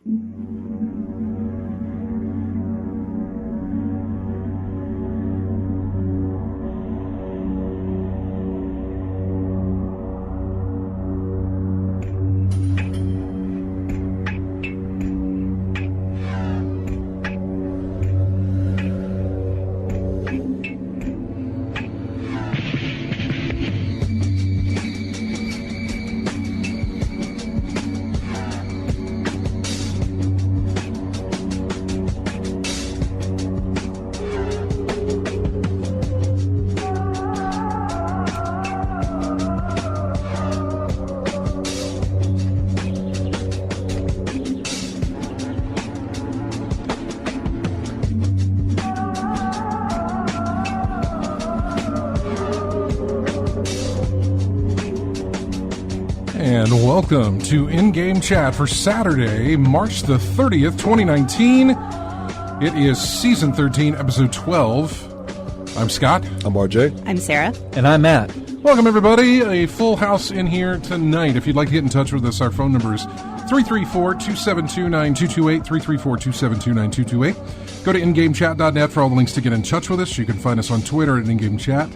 And welcome to In-Game Chat for Saturday, March the 30th, 2019. It is Season 13, Episode 12. I'm Scott. I'm RJ. I'm Sarah. And I'm Matt. Welcome, everybody. A full house in here tonight. If you'd like to get in touch with us, our phone number is 334-272-9228, 334-272-9228. Go to ingamechat.net for all the links to get in touch with us. You can find us on Twitter at InGameChat.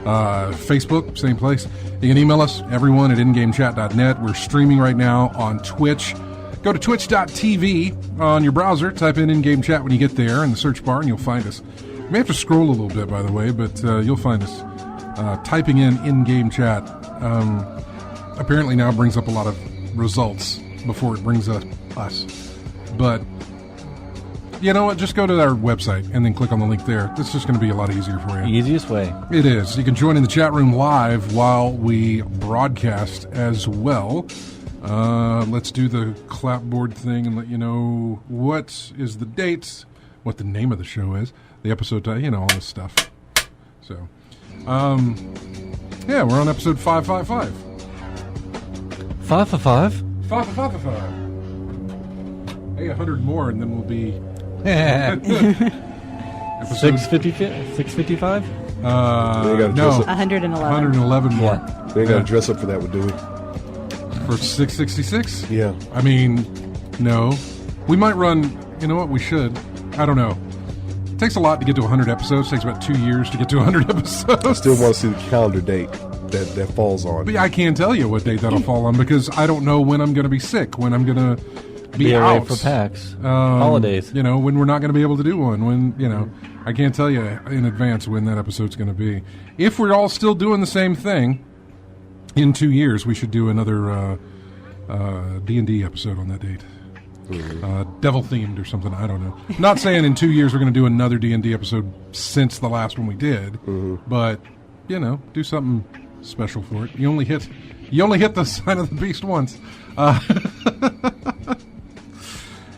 Facebook, same place. You can email us, everyone, at ingamechat.net. We're streaming right now on Twitch. Go to twitch.tv on your browser. Type in In-Game Chat when you get there in the search bar, and you'll find us. You may have to scroll a little bit, by the way, but you'll find us. Typing in Game Chat apparently now brings up a lot of results before it brings up us. But you know what? Just go to our website and then click on the link there. It's just going to be a lot easier for you. Easiest way. It is. You can join in the chat room live while we broadcast as well. Let's do the clapboard thing and let you know what is the date, what the name of the show is, the episode title, all this stuff. So, yeah, we're on episode 555. 5 for 5? 555. Hey, 100 more and then we'll be... 655? No. 111. 111 more. Yeah. We ain't got to dress up for that, do we? For 666? Yeah. I mean, no. We might run, you know what, we should. I don't know. It takes a lot to get to 100 episodes. It takes about 2 years to get to 100 episodes. I still want to see the calendar date that falls on. But I can't tell you what date that'll fall on because I don't know when I'm going to be sick, when I'm going to be away out for PAX, holidays. When we're not going to be able to do one. When, I can't tell you in advance when that episode's going to be. If we're all still doing the same thing, in 2 years we should do another D&D episode on that date. Devil-themed or something, I don't know. Not saying in 2 years we're going to do another D&D episode since the last one we did, but, do something special for it. You only hit the sign of the beast once.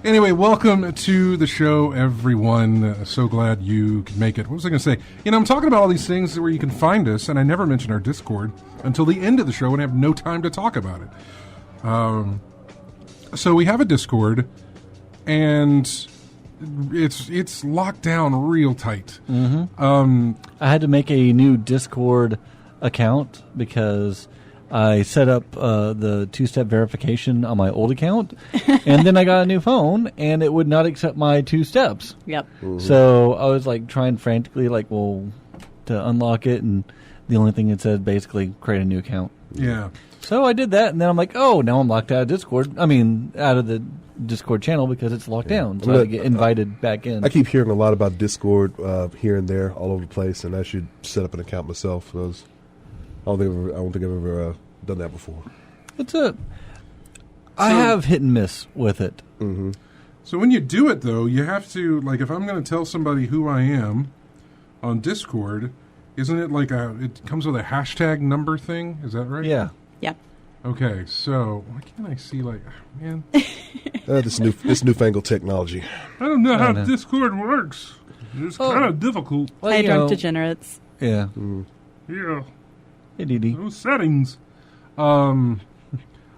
Anyway, welcome to the show, everyone. So glad you could make it. What was I going to say? I'm talking about all these things where you can find us, and I never mention our Discord until the end of the show, and I have no time to talk about it. So we have a Discord, and it's locked down real tight. Mm-hmm. I had to make a new Discord account because I set up the two-step verification on my old account, and then I got a new phone, and it would not accept my 2 steps. Yep. Mm-hmm. So I was trying frantically, to unlock it, and the only thing it said basically create a new account. Yeah. So I did that, and then I'm like, oh, now I'm locked out of Discord. I mean, out of the Discord channel because it's locked down. So I have to get invited back in. I keep hearing a lot about Discord here and there, all over the place, and I should set up an account myself. I don't think I've ever done that before. I have hit and miss with it. Mm-hmm. So when you do it, though, you have to, if I'm going to tell somebody who I am on Discord, isn't it it comes with a hashtag number thing? Is that right? Yeah. Yeah. Okay, so why can't I see, man? This newfangled technology. I don't know how Discord works. It's kind of difficult. Well, Hi, drunk degenerates. Yeah. Yeah. Hey, Dee. Those settings. All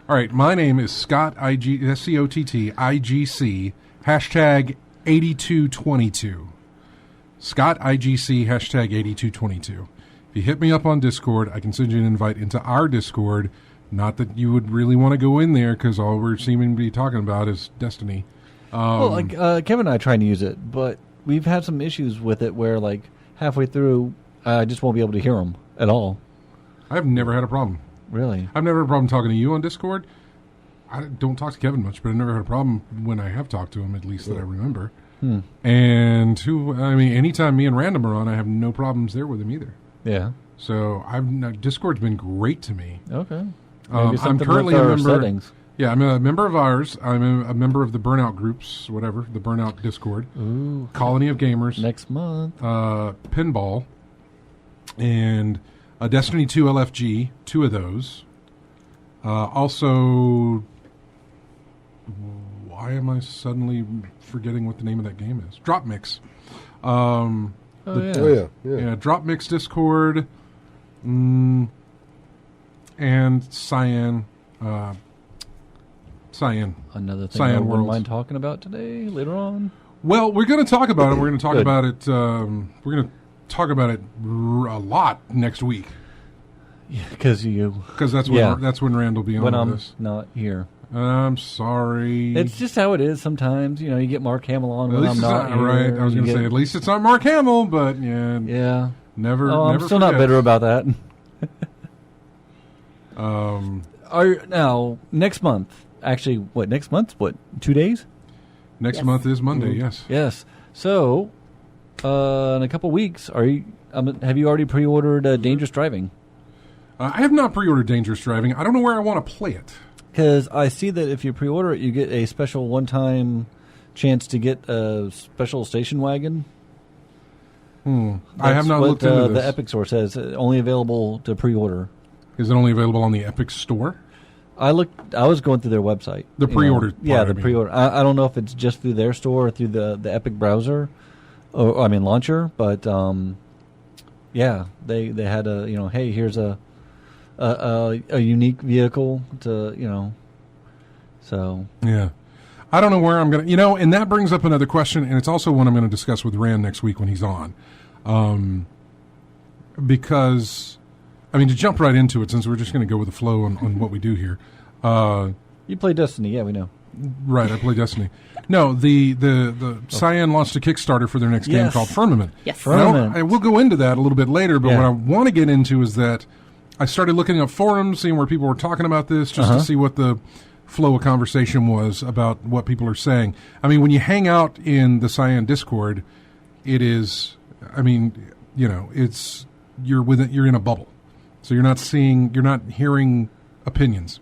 right, my name is Scott, SCOTT, IGC, #8222. Scott, IGC, #8222. If you hit me up on Discord, I can send you an invite into our Discord. Not that you would really want to go in there, because all we're seeming to be talking about is Destiny. Well, like Kevin and I trying to use it, but we've had some issues with it where like halfway through, I just won't be able to hear them at all. I've never had a problem. Really? I've never had a problem talking to you on Discord. I don't talk to Kevin much, but I've never had a problem when I have talked to him, at least that I remember. And anytime me and Random are on, I have no problems there with him either. Yeah. So Discord's been great to me. Okay. I'm currently a member. Settings. Yeah, I'm a member of ours. I'm a member of the Burnout groups, whatever, the Burnout Discord. Ooh. Colony of Gamers. Next month. Pinball. And a Destiny 2 LFG, 2 of those. Also, why am I suddenly forgetting what the name of that game is? Drop Mix. Yeah, Drop Mix Discord. And Cyan. Cyan. Another thing Cyan I wouldn't Worlds. mind talking about today, later on. Well, we're going to talk about it. We're going to talk about it. We're going to talk about it a lot next week. Yeah, because that's when Rand will be on when with I'm us. not here. I'm sorry. It's just how it is sometimes. You get Mark Hamill on at when least I'm not here. Right. I was going to say, at least it's not Mark Hamill, but yeah. Yeah. Never. I'm never still forget. not bitter about that. Now, next month. Actually, what, next month? What, 2 days? Next month is Monday, yes. Yes. So, in a couple weeks, have you already pre-ordered Dangerous Driving? I have not pre-ordered Dangerous Driving. I don't know where I want to play it. Because I see that if you pre-order it, you get a special one-time chance to get a special station wagon. I have not looked into this. The Epic Store says only available to pre-order. Is it only available on the Epic Store? I was going through their website. The pre-order. Yeah, the pre-order. I don't know if it's just through their store or through the Epic browser, launcher. But yeah, they had hey, here's a unique vehicle to So yeah, I don't know where I'm gonna and that brings up another question, and it's also one I'm going to discuss with Rand next week when he's on, because. To jump right into it, since we're just going to go with the flow on what we do here. You play Destiny, yeah, we know. Right, I play Destiny. No, the Cyan launched a Kickstarter for their next game called Firmament. Yes. Firmament. I will go into that a little bit later, but what I want to get into is that I started looking up forums, seeing where people were talking about this, just to see what the flow of conversation was about what people are saying. When you hang out in the Cyan Discord, it is, it's you're in a bubble. So you're not hearing opinions,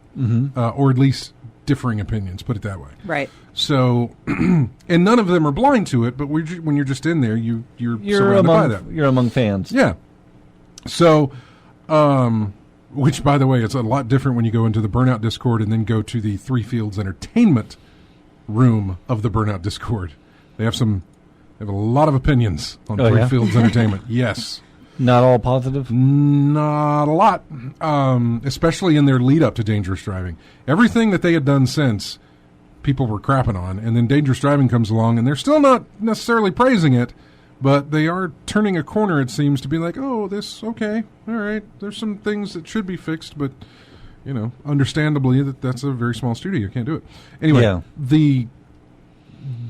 or at least differing opinions, put it that way. Right. So, and none of them are blind to it, but when you're just in there, you're surrounded by that. You're among fans. Yeah. So, which, by the way, it's a lot different when you go into the Burnout Discord and then go to the Three Fields Entertainment room of the Burnout Discord. They have a lot of opinions on Three Fields Entertainment. Yes. Not all positive? Not a lot, especially in their lead up to Dangerous Driving. Everything that they had done since, people were crapping on, and then Dangerous Driving comes along, and they're still not necessarily praising it, but they are turning a corner, it seems, to be like, oh, okay, all right, there's some things that should be fixed, but, understandably, that's a very small studio, you can't do it. Anyway,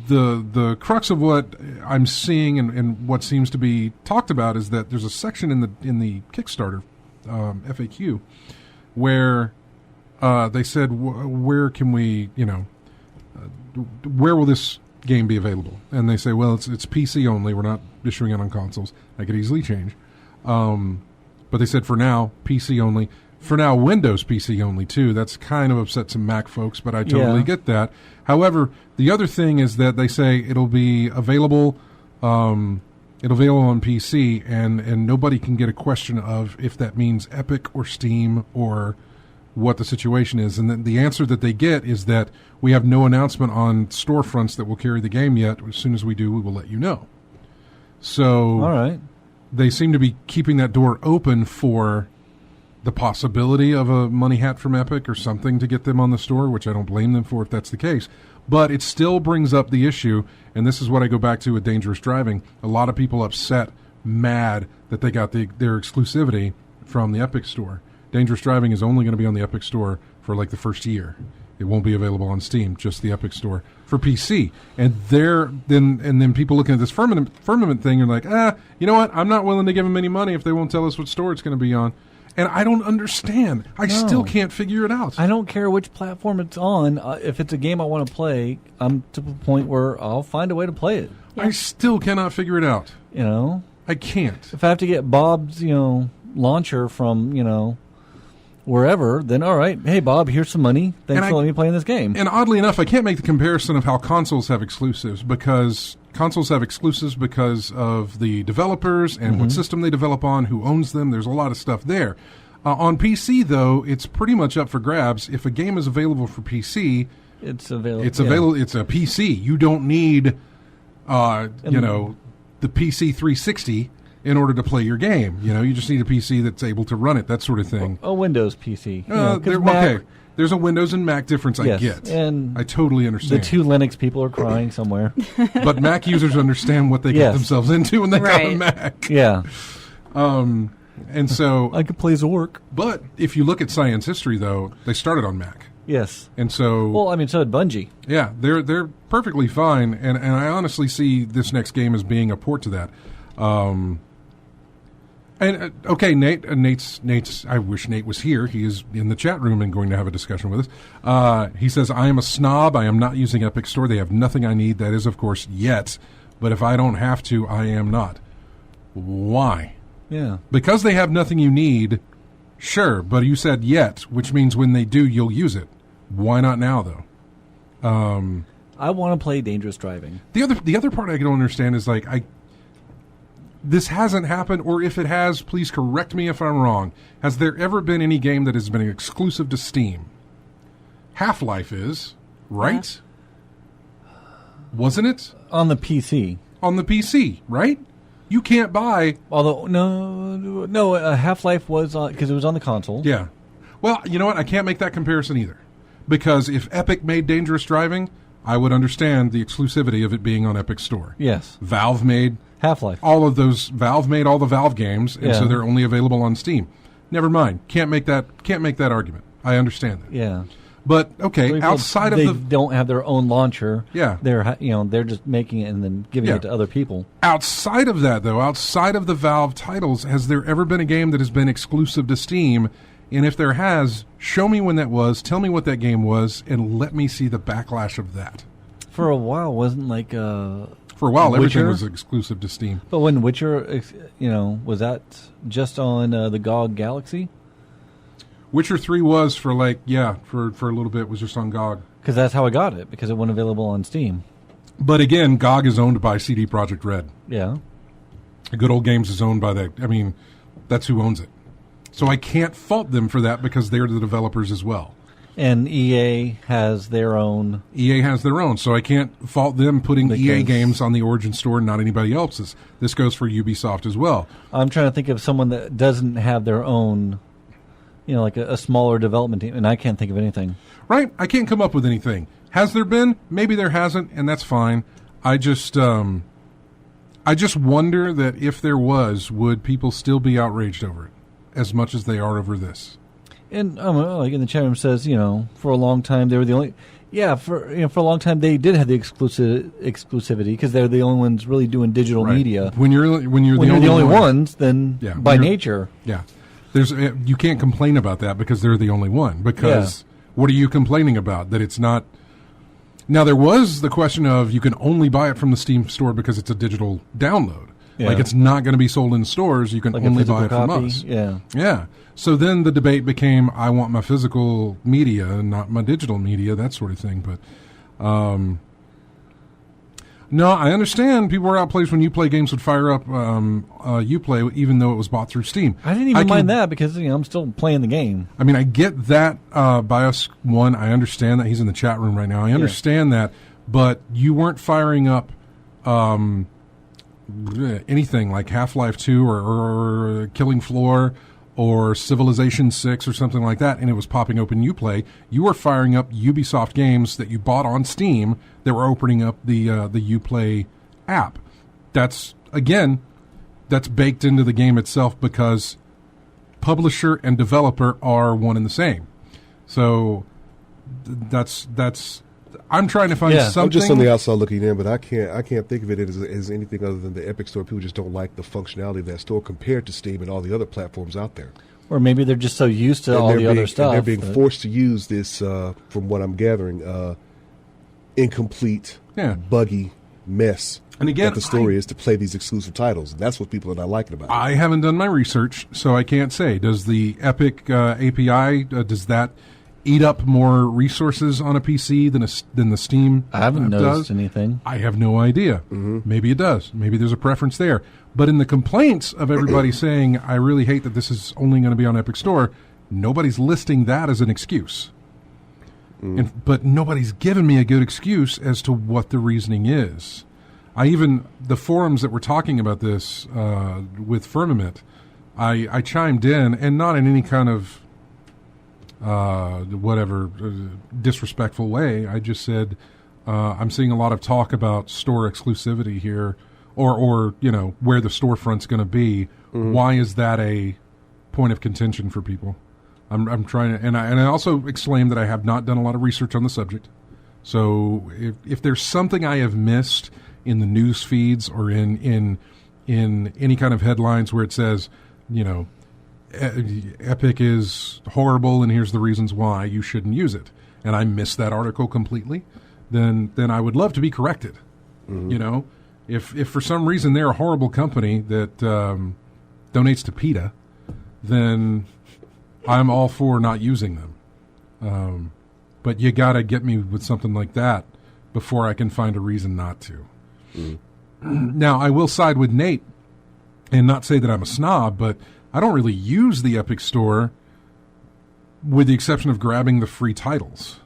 The crux of what I'm seeing and what seems to be talked about is that there's a section in the Kickstarter FAQ where they said where can we where will this game be available? And they say, well, it's PC only. We're not issuing it on consoles. That could easily change. But they said for now PC only. For now, Windows PC only, too. That's kind of upset some Mac folks, but I totally get that. However, the other thing is that they say it'll be available on PC, and nobody can get a question of if that means Epic or Steam or what the situation is. And then the answer that they get is that we have no announcement on storefronts that will carry the game yet. As soon as we do, we will let you know. So all right. They seem to be keeping that door open for the possibility of a money hat from Epic or something to get them on the store, which I don't blame them for if that's the case. But it still brings up the issue, and this is what I go back to with Dangerous Driving. A lot of people upset, mad that they got their exclusivity from the Epic Store. Dangerous Driving is only going to be on the Epic Store for like the first year. It won't be available on Steam, just the Epic Store for PC. And then people looking at this firmament thing are like, you know what? I'm not willing to give them any money if they won't tell us what store it's going to be on. And I don't understand. I still can't figure it out. I don't care which platform it's on. If it's a game I want to play, I'm to the point where I'll find a way to play it. Yeah. I still cannot figure it out. I can't. If I have to get Bob's, launcher from, wherever, then all right. Hey, Bob, here's some money. Thanks for letting me play in this game. And oddly enough, I can't make the comparison of how consoles have exclusives because of the developers and what system they develop on, who owns them. There's a lot of stuff there. On PC, though, it's pretty much up for grabs. If a game is available for PC, it's available. It's available. It's a PC. You don't need, the PC 360 in order to play your game. You just need a PC that's able to run it, that sort of thing. A Windows PC. Okay. There's a Windows and Mac difference. Yes, I get. And I totally understand. The two Linux people are crying somewhere. But Mac users understand what they get themselves into when they got a Mac. Yeah. And so I could play Zork. But if you look at science history, though, they started on Mac. Yes. And so... Well, so did Bungie. Yeah, they're perfectly fine, and I honestly see this next game as being a port to that. Okay, Nate's. I wish Nate was here. He is in the chat room and going to have a discussion with us. He says, I am a snob. I am not using Epic Store. They have nothing I need. That is, of course, yet. But if I don't have to, I am not. Why? Yeah. Because they have nothing you need, sure. But you said yet, which means when they do, you'll use it. Why not now, though? I want to play Dangerous Driving. The other part I don't understand is this hasn't happened, or if it has, please correct me if I'm wrong. Has there ever been any game that has been exclusive to Steam? Half-Life is, right? Yeah. Wasn't it? On the PC. On the PC, right? You can't buy... Although, no, Half-Life was on, because it was on the console. Yeah. Well, you know what? I can't make that comparison either. Because if Epic made Dangerous Driving, I would understand the exclusivity of it being on Epic Store. Yes. Valve made... Half-Life. Valve made all the Valve games, and so they're only available on Steam. Never mind. Can't make that argument. I understand that. Yeah. But okay, outside of they don't have their own launcher. Yeah. They're just making it and then giving it to other people. Outside of that, though, outside of the Valve titles, has there ever been a game that has been exclusive to Steam? And if there has, show me when that was, tell me what that game was, and let me see the backlash of that. For a while, wasn't For a while, Witcher? Everything was exclusive to Steam. But when Witcher, was that just on the GOG Galaxy? Witcher 3 was for a little bit, was just on GOG. Because that's how I got it, because it wasn't available on Steam. But again, GOG is owned by CD Projekt Red. Yeah. Good Old Games is owned by that. I mean, that's who owns it. So I can't fault them for that because they're the developers as well. And EA has their own. So I can't fault them putting EA games on the Origin Store and not anybody else's. This goes for Ubisoft as well. I'm trying to think of someone that doesn't have their own, like a smaller development team, and I can't think of anything. Right? I can't come up with anything. Has there been? Maybe there hasn't, and that's fine. I just wonder that if there was, would people still be outraged over it as much as they are over this? And like in the chat room says, for a long time they were the only. Yeah, for a long time they did have the exclusivity because they're the only ones really doing digital media. When you're the only ones, then by nature, there's you can't complain about that because they're the only one. Because what are you complaining about? That it's not. Now there was the question of you can only buy it from the Steam store because it's a digital download. Yeah. Like it's not going to be sold in stores. You can only buy it from us. Yeah. So then the debate became, I want my physical media and not my digital media, that sort of thing. But no, I understand people were outplaced when Uplay games would fire up Uplay, even though it was bought through Steam. I didn't even mind that because I'm still playing the game. I mean, I get that Bios one. I understand that he's in the chat room right now. I understand that, but you weren't firing up anything like Half-Life 2 or Killing Floor or Civilization 6 or something like that, and it was popping open Uplay. You were firing up Ubisoft games that you bought on Steam that were opening up the Uplay app. That's baked into the game itself because publisher and developer are one and the same. So that's. I'm trying to find something. I'm just on the outside looking in, but I can't think of it as anything other than the Epic Store. People just don't like the functionality of that store compared to Steam and all the other platforms out there. Or maybe they're just so used to all the other stuff. They're being forced to use this, from what I'm gathering, incomplete, buggy mess. And again, that the story is to play these exclusive titles. And that's what people are not liking about it. I haven't done my research, so I can't say. Does the Epic API, does that eat up more resources on a PC than the Steam I haven't noticed does? anything. I have no idea. Maybe it does. Maybe there's a preference there. But in the complaints of everybody saying, I really hate that this is only going to be on Epic Store, nobody's listing that as an excuse. But nobody's given me a good excuse as to what the reasoning is. The forums that were talking about this with Firmament, I chimed in, and not in any kind of disrespectful way. I just said, I'm seeing a lot of talk about store exclusivity here, or where the storefront's going to be. Why is that a point of contention for people? I'm trying to, and I also exclaimed that I have not done a lot of research on the subject. So if there's something I have missed in the news feeds or in any kind of headlines where it says, Epic is horrible and here's the reasons why you shouldn't use it, and I missed that article completely, then I would love to be corrected. If for some reason they're a horrible company that donates to PETA, then I'm all for not using them. But you got to get me with something like that before I can find a reason not to. Now, I will side with Nate and not say that I'm a snob, but I don't really use the Epic Store with the exception of grabbing the free titles.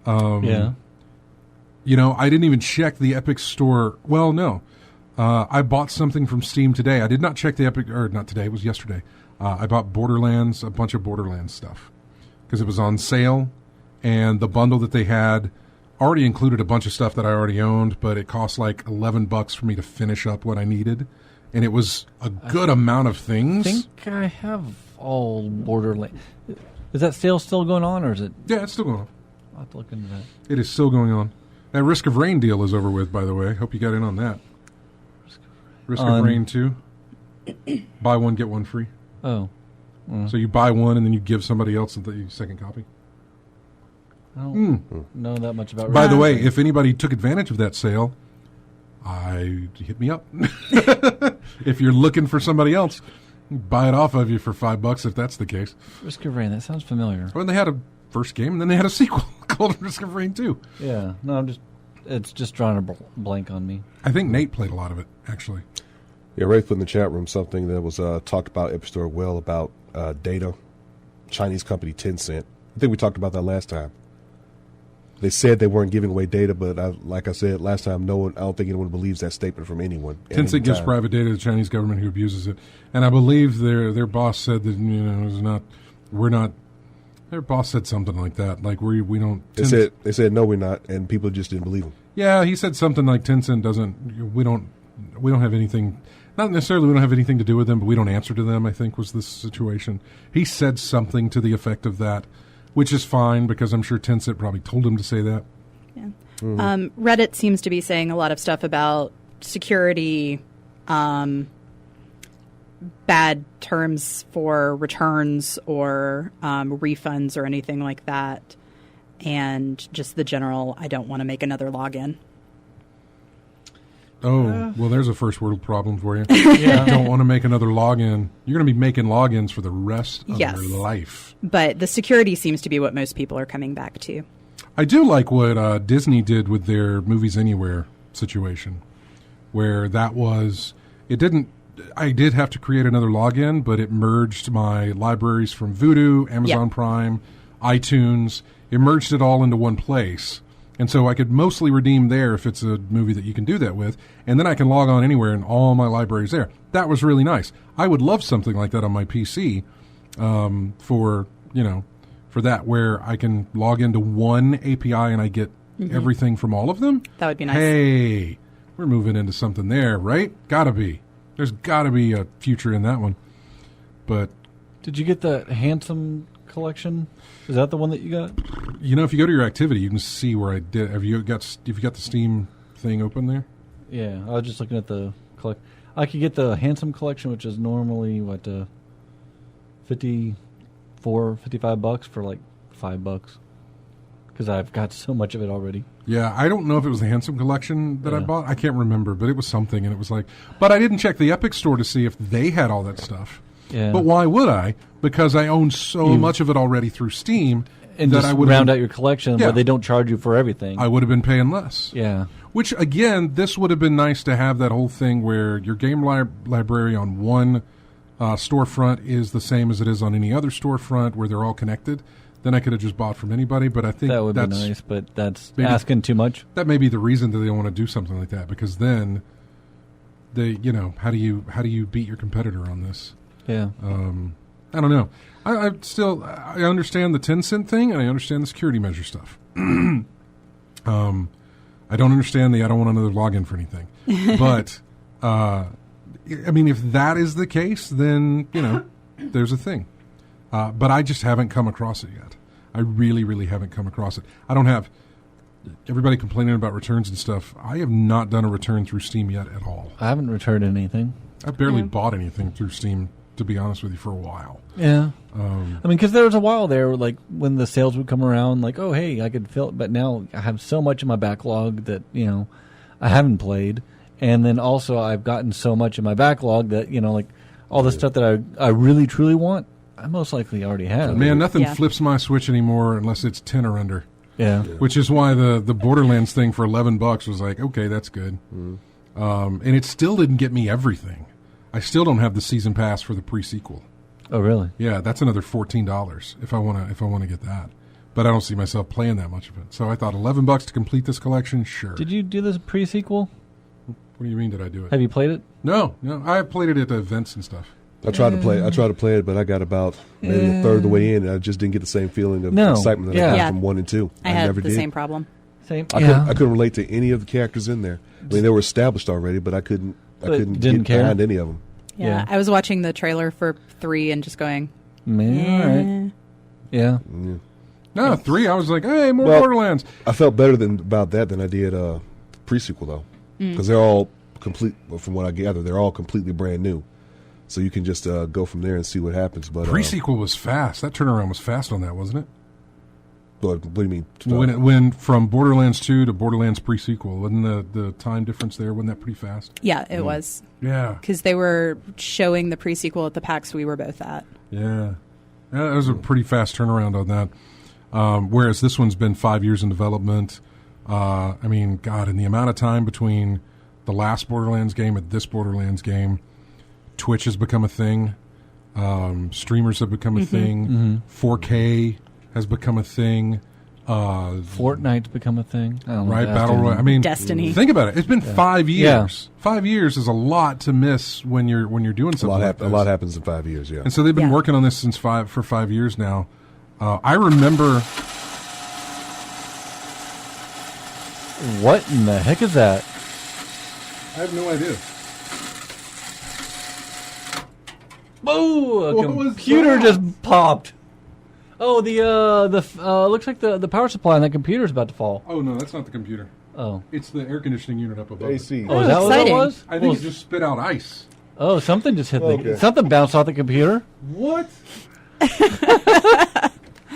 I didn't even check the Epic Store. Well, no. I bought something from Steam today. I did not check the Epic, or not today, it was yesterday. I bought Borderlands, a bunch of Borderlands stuff, because it was on sale, and the bundle that they had already included a bunch of stuff that I already owned, but it cost like $11 for me to finish up what I needed, and it was a good amount of things. I think I have all Borderlands. Is that sale still going on, or is it? Yeah, it's still going on. I'll have to look into that. It is still going on. That Risk of Rain deal is over with, by the way. Hope you got in on that. Risk of Rain 2. Buy one, get one free. Oh. So you buy one and then you give somebody else the second copy. I don't know that much about. By the way, if anybody took advantage of that sale, hit me up. If you're looking for somebody else, buy it off of you for $5 if that's the case. Risk of Rain, that sounds familiar. Well, they had a first game and then they had a sequel called Risk of Rain 2. Yeah, no, it's just drawing a blank on me. I think Nate played a lot of it, actually. Yeah, Ray put in the chat room something that was talked about Epic Store about data. Chinese company Tencent. I think we talked about that last time. They said they weren't giving away data, but like I said last time, I don't think anyone believes that statement from anyone. Tencent gives private data to the Chinese government who abuses it, and I believe their boss said that Their boss said something like that, like we don't. They said no, we're not, and people just didn't believe him. Yeah, he said something like Tencent doesn't. We don't have anything. Not necessarily we don't have anything to do with them, but we don't answer to them, I think was the situation. He said something to the effect of that, which is fine because I'm sure Tencent probably told him to say that. Yeah. Reddit seems to be saying a lot of stuff about security, bad terms for returns or refunds or anything like that, and just the general, I don't want to make another login. Oh, well, there's a first world problem for you. Yeah. You don't want to make another login. You're going to be making logins for the rest of your life. But the security seems to be what most people are coming back to. I do like what Disney did with their Movies Anywhere situation, where I did have to create another login, but it merged my libraries from Vudu, Amazon Prime, iTunes. It merged it all into one place. And so I could mostly redeem there if it's a movie that you can do that with. And then I can log on anywhere and all my library's there. That was really nice. I would love something like that on my PC for that, where I can log into one API and I get everything from all of them. That would be nice. Hey, we're moving into something there, right? Gotta be. There's gotta be a future in that one. But did you get the Handsome collection? Is that the one that you got? You know, if you go to your activity, you can see where I did. Have you got the Steam thing open there? Yeah, I was just looking at the collect. I could get the Handsome Collection, which is normally $55 for like $5 because I've got so much of it already. Yeah, I don't know if it was the Handsome Collection that I bought. I can't remember, but it was something, and it was like. But I didn't check the Epic Store to see if they had all that stuff. Yeah. But why would I? Because I own so much of it already through Steam And that just I would round out your collection, Yeah. but they don't charge you for everything. I would have been paying less. Yeah. Which, again, this would have been nice to have that whole thing where your game library on one storefront is the same as it is on any other storefront where they're all connected. Then I could have just bought from anybody, but I think That would be that's, nice, but that's maybe- asking too much. that may be the reason that they don't want to do something like that, because then how do you beat your competitor on this? Yeah. I don't know. I understand the 10-cent thing, and I understand the security measure stuff. I don't understand I don't want another login for anything. But, I mean, if that is the case, then, there's a thing. But I just haven't come across it yet. I really, really haven't come across it. I don't have everybody complaining about returns and stuff. I have not done a return through Steam yet at all. I haven't returned anything. I've barely bought anything through Steam, to be honest with you, for a while. Yeah. I mean, because there was a while there, like, when the sales would come around, like, oh, hey, I could fill it. But now I have so much in my backlog that, I haven't played. And then also I've gotten so much in my backlog that, like, all the stuff that I really, truly want, I most likely already have. Man, nothing Yeah. flips my Switch anymore unless it's 10 or under. Yeah. Which is why the Borderlands thing for $11 was like, okay, that's good. And it still didn't get me everything. I still don't have the season pass for the pre-sequel. Oh, really? Yeah, that's another $14 if I want to get that. But I don't see myself playing that much of it. So I thought $11 to complete this collection, sure. Did you do this pre-sequel? What do you mean? Did I do it? Have you played it? No. I played it at the events and stuff. I tried to play it, but I got about maybe a third of the way in, and I just didn't get the same feeling of excitement that I got Yeah. from 1 and 2. I had never the did. same problem. Same. I couldn't relate to any of the characters in there. I mean, they were established already, but I couldn't Didn't get care? behind any of them. Yeah. Yeah. I was watching the trailer for 3 and just going, Man, all right. Yeah. No, 3, I was like, hey, more Well, Borderlands. I felt better about that than I did pre-sequel, though. Because they're all complete, well, from what I gather, they're all completely brand new. So you can just go from there and see what happens. But Pre-sequel was fast. That turnaround was fast on that, wasn't it? what do you mean? When it went from Borderlands 2 to Borderlands pre-sequel, wasn't the time difference there, wasn't that pretty fast? yeah, it was. Yeah. Because they were showing the pre-sequel at the PAX we were both at. Yeah. That was a pretty fast turnaround on that. Whereas this one's been 5 years in development. I mean, God, in the amount of time between the last Borderlands game and this Borderlands game, Twitch has become a thing. Streamers have become a thing. 4K has become a thing. Fortnite's become a thing. I don't know. Right, Battle Royale. I mean, Destiny. think about it. It's been 5 years. Yeah. 5 years is a lot to miss when you're doing something like this. A lot happens in 5 years, yeah. And so they've been Yeah. working on this for 5 years now. I remember. What in the heck is that? I have no idea. Oh, a What was computer that? just popped. Oh, looks like the power supply on that computer is about to fall. Oh no, that's not the computer. Oh. It's the air conditioning unit up above. AC. Oh, is that what that exciting. was? I think it just spit out ice. Oh, something just hit Okay. something bounced off the computer. What?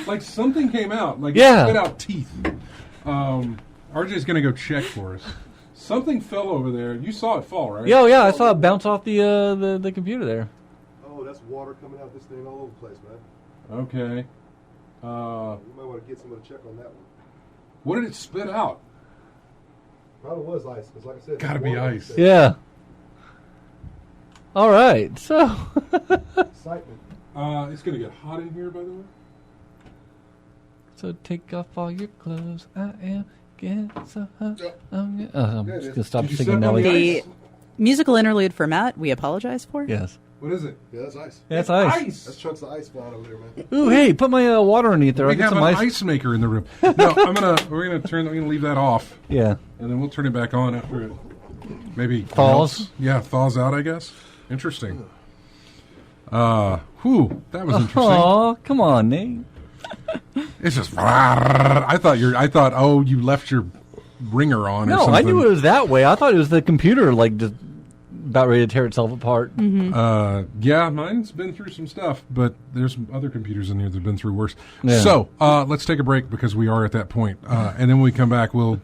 Like something came out. Like Yeah. it spit out teeth. RJ's gonna go check for us. Something fell over there. You saw it fall, right? Yeah, I saw it bounce off the computer there. Oh, that's water coming out this thing all over the place, man. Okay. You might want to get someone to check on that one. What did it spit out? Probably was ice, because like I said, Gotta be ice. Yeah. All right, so Excitement. It's gonna get hot in here, by the way. so take off all your clothes. I am getting so hot. I'm There it just is. gonna stop Did you singing step on Nelly. The musical interlude for Matt, we apologize for. Yes, What is it? Yeah, that's ice. that's ice. That's chunks of ice flying over there, man. Ooh, hey, put my water underneath there. I'll We get have some an ice. ice maker in the room. No, we're gonna leave that off, Yeah. and then we'll turn it back on after it maybe Thaws? melts. Yeah, thaws out, I guess. Interesting. That was interesting. Oh, come on, Nate. It's just. I thought. Oh, you left your ringer on. Or No, something. I knew it was that way. I thought it was the computer, like, just about ready to tear itself apart. Yeah, mine's been through some stuff, but there's some other computers in here that've been through worse. Yeah. So let's take a break because we are at that point, and then when we come back, we'll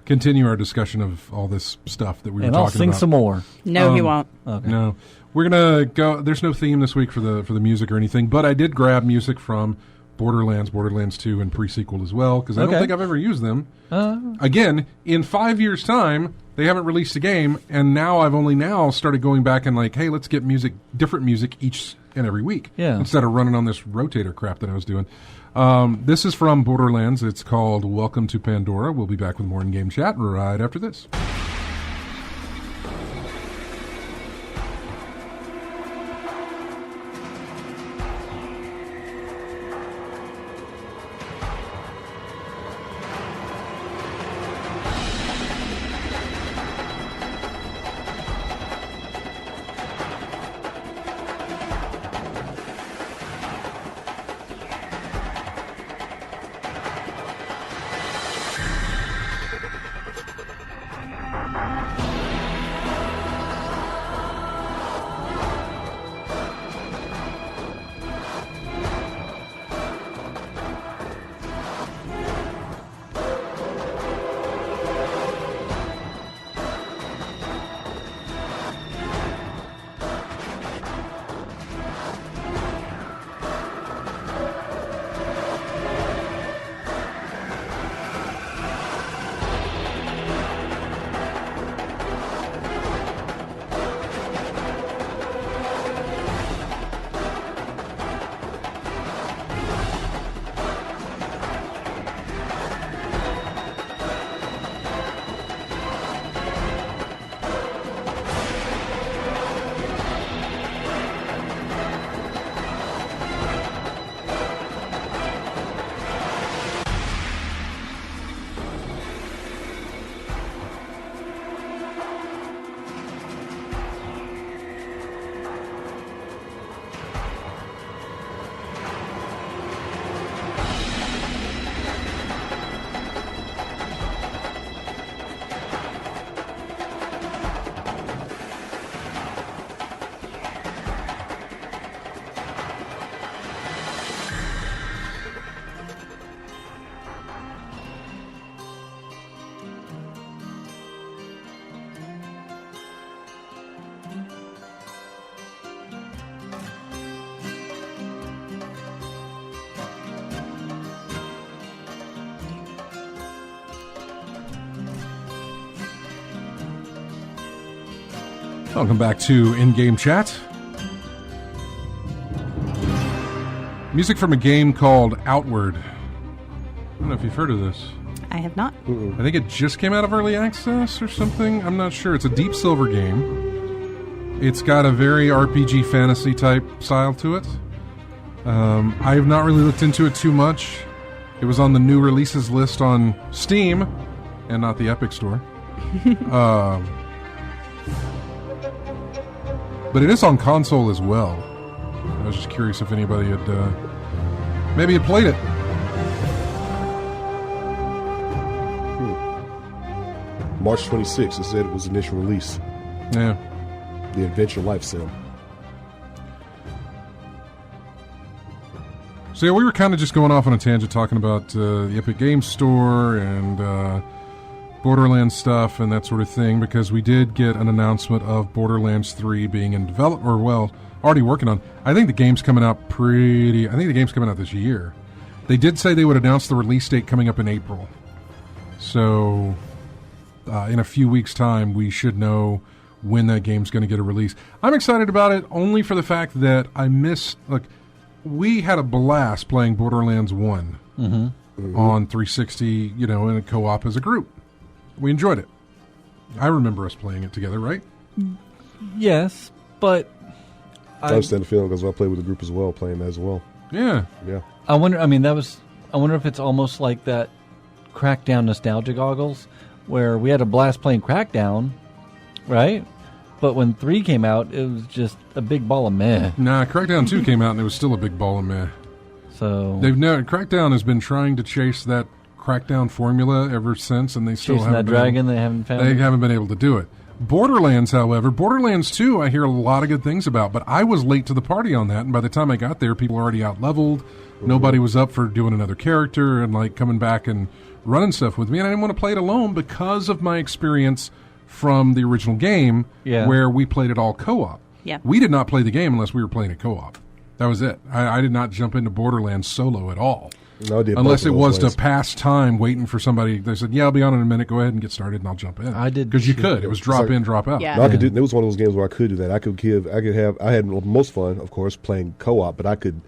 continue our discussion of all this stuff that we were And talking I'll sing about. some more. No, he won't. Okay. No, we're gonna go. There's no theme this week for the music or anything, but I did grab music from Borderlands 2, and pre-sequel as well because I don't Okay. think I've ever used them. Again, in 5 years' time, they haven't released a game, and now I've only now started going back and like, hey, let's get different music each and every week, Yeah. instead of running on this rotator crap that I was doing. This is from Borderlands. It's called Welcome to Pandora. We'll be back with more in-game chat right after this. Welcome back to In-Game Chat. Music from a game called Outward. I don't know if you've heard of this. I have not. I think it just came out of early access or something. I'm not sure. It's a Deep Silver game. It's got a very RPG fantasy type style to it. I have not really looked into it too much. It was on the new releases list on Steam and not the Epic Store. But it is on console as well. I was just curious if anybody had maybe played it. March 26th, it said it was initial release. Yeah. The Adventure Life Sim. So yeah, we were kind of just going off on a tangent talking about the Epic Games Store and Borderlands stuff and that sort of thing because we did get an announcement of Borderlands 3 being in development, or well, already working on. I think the game's coming out this year. They did say they would announce the release date coming up in April. So in a few weeks' time, we should know when that game's going to get a release. I'm excited about it only for the fact that we had a blast playing Borderlands 1 on 360, in a co-op as a group. We enjoyed it. I remember us playing it together, right? Yes, but I understand the feeling because I played with the group as well, playing that as well. Yeah. Yeah. I wonder if it's almost like that Crackdown nostalgia goggles where we had a blast playing Crackdown, right? But when 3 came out, it was just a big ball of meh. Nah, Crackdown 2 came out and it was still a big ball of meh. So Crackdown has been trying to chase that Crackdown formula ever since, and they still chasing haven't that dragon, they haven't found. They haven't been able to do it. Borderlands, however, Borderlands 2, I hear a lot of good things about, but I was late to the party on that, and by the time I got there, people were already out-leveled. Nobody was up for doing another character and like coming back and running stuff with me, and I didn't want to play it alone because of my experience from the original game where we played it all co-op. Yeah. We did not play the game unless we were playing it co-op. That was it. I did not jump into Borderlands solo at all. No, I did unless it was ways. to pass time waiting for somebody. They said, "Yeah, I'll be on in a minute. Go ahead and get started, and I'll jump in." I did because you could. It was drop in, drop out. Yeah. No, I could do. It was one of those games where I could do that. I had most fun, of course, playing co-op, but I could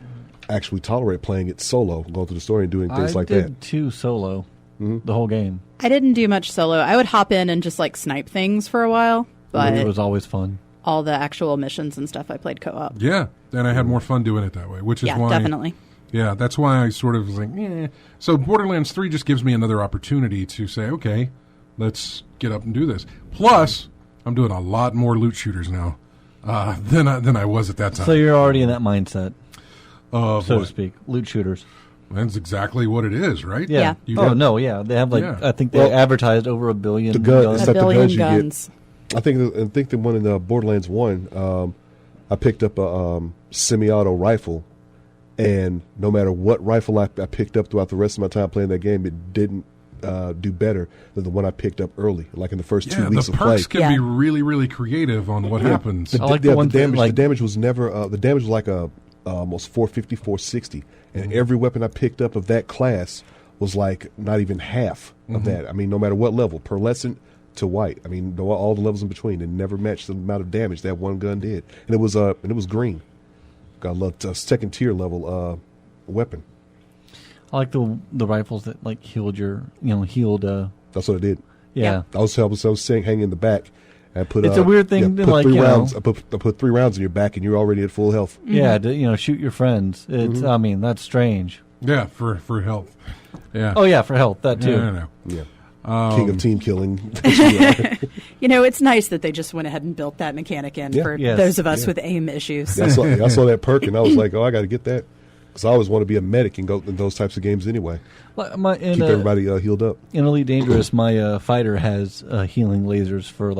actually tolerate playing it solo, going through the story and doing things like that. I did 2 solo, the whole game. I didn't do much solo. I would hop in and just like snipe things for a while, but It was always fun. all the actual missions and stuff I played co-op. Yeah, and I had more fun doing it that way, which is why. Definitely. Yeah, that's why I sort of was like, eh. So Borderlands 3 just gives me another opportunity to say, okay, let's get up and do this. Plus, I'm doing a lot more loot shooters now than I was at that time. So you're already in that mindset, so to what? speak. Loot shooters. That's exactly what it is, right? Yeah. You Oh got- no, yeah. They have Yeah. I think they advertised over 1 billion. The gun- guns. it's A like the billion guns you get. guns. I think the one in the Borderlands 1, I picked up a semi-auto rifle, and no matter what rifle I picked up throughout the rest of my time playing that game, it didn't do better than the one I picked up early, like in the first 2 weeks the of play. perks can be really, really creative on what happens. I like the one thing, damage. like- The damage was never. The damage was like a almost 450, 460, and every weapon I picked up of that class was like not even half of that. I mean, no matter what level, pearlescent to white. I mean, all the levels in between, it never matched the amount of damage that one gun did, and it was green. I loved a second tier level weapon. I like the rifles that like healed your healed. That's what I did. Yeah. I was saying, hang in the back. I put. It's a weird thing to, put like, 3 you know- rounds. I put 3 rounds in your back, and you're already at full health. Yeah, to, shoot your friends. It's I mean that's strange. Yeah, for health. Yeah. Oh yeah, for health that too. No. Yeah. King of team killing. It's nice that they just went ahead and built that mechanic in for Yes. those of us with aim issues. I saw that perk, and I was like, oh, I got to get that. Because I always want to be a medic and go in those types of games anyway. Like Keep everybody healed up. in Elite Dangerous, my fighter has healing lasers for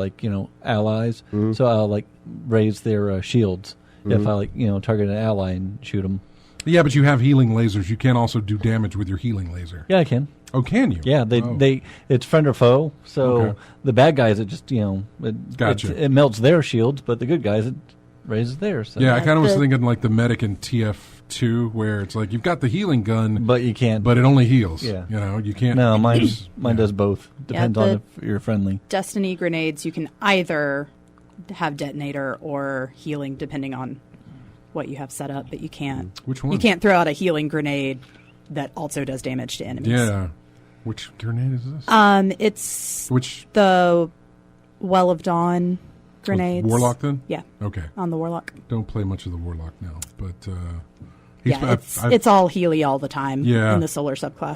allies. So I'll raise their shields if I target an ally and shoot them. Yeah, but you have healing lasers. You can also do damage with your healing laser. Yeah, I can. Oh, can you? Yeah, they it's friend or foe. So Okay. the bad guys, it just Gotcha. it melts their shields, but the good guys it raises theirs. So. Yeah, I kind of was the- thinking like the medic in TF2, where it's like you've got the healing gun, but you can't. but it only heals. Yeah. You can't. no, mine Yeah. does both. Depends on if you're friendly. Destiny grenades, you can either have detonator or healing, depending on what you have set up, but you can't. Which one? You can't throw out a healing grenade that also does damage to enemies. Yeah. Which grenade is this? It's Which the Well of Dawn grenades. Warlock then? Yeah, Okay. on the Warlock. Don't play much of the Warlock now, but Yeah, it's all Healy all the time Yeah. in the Solar subclass.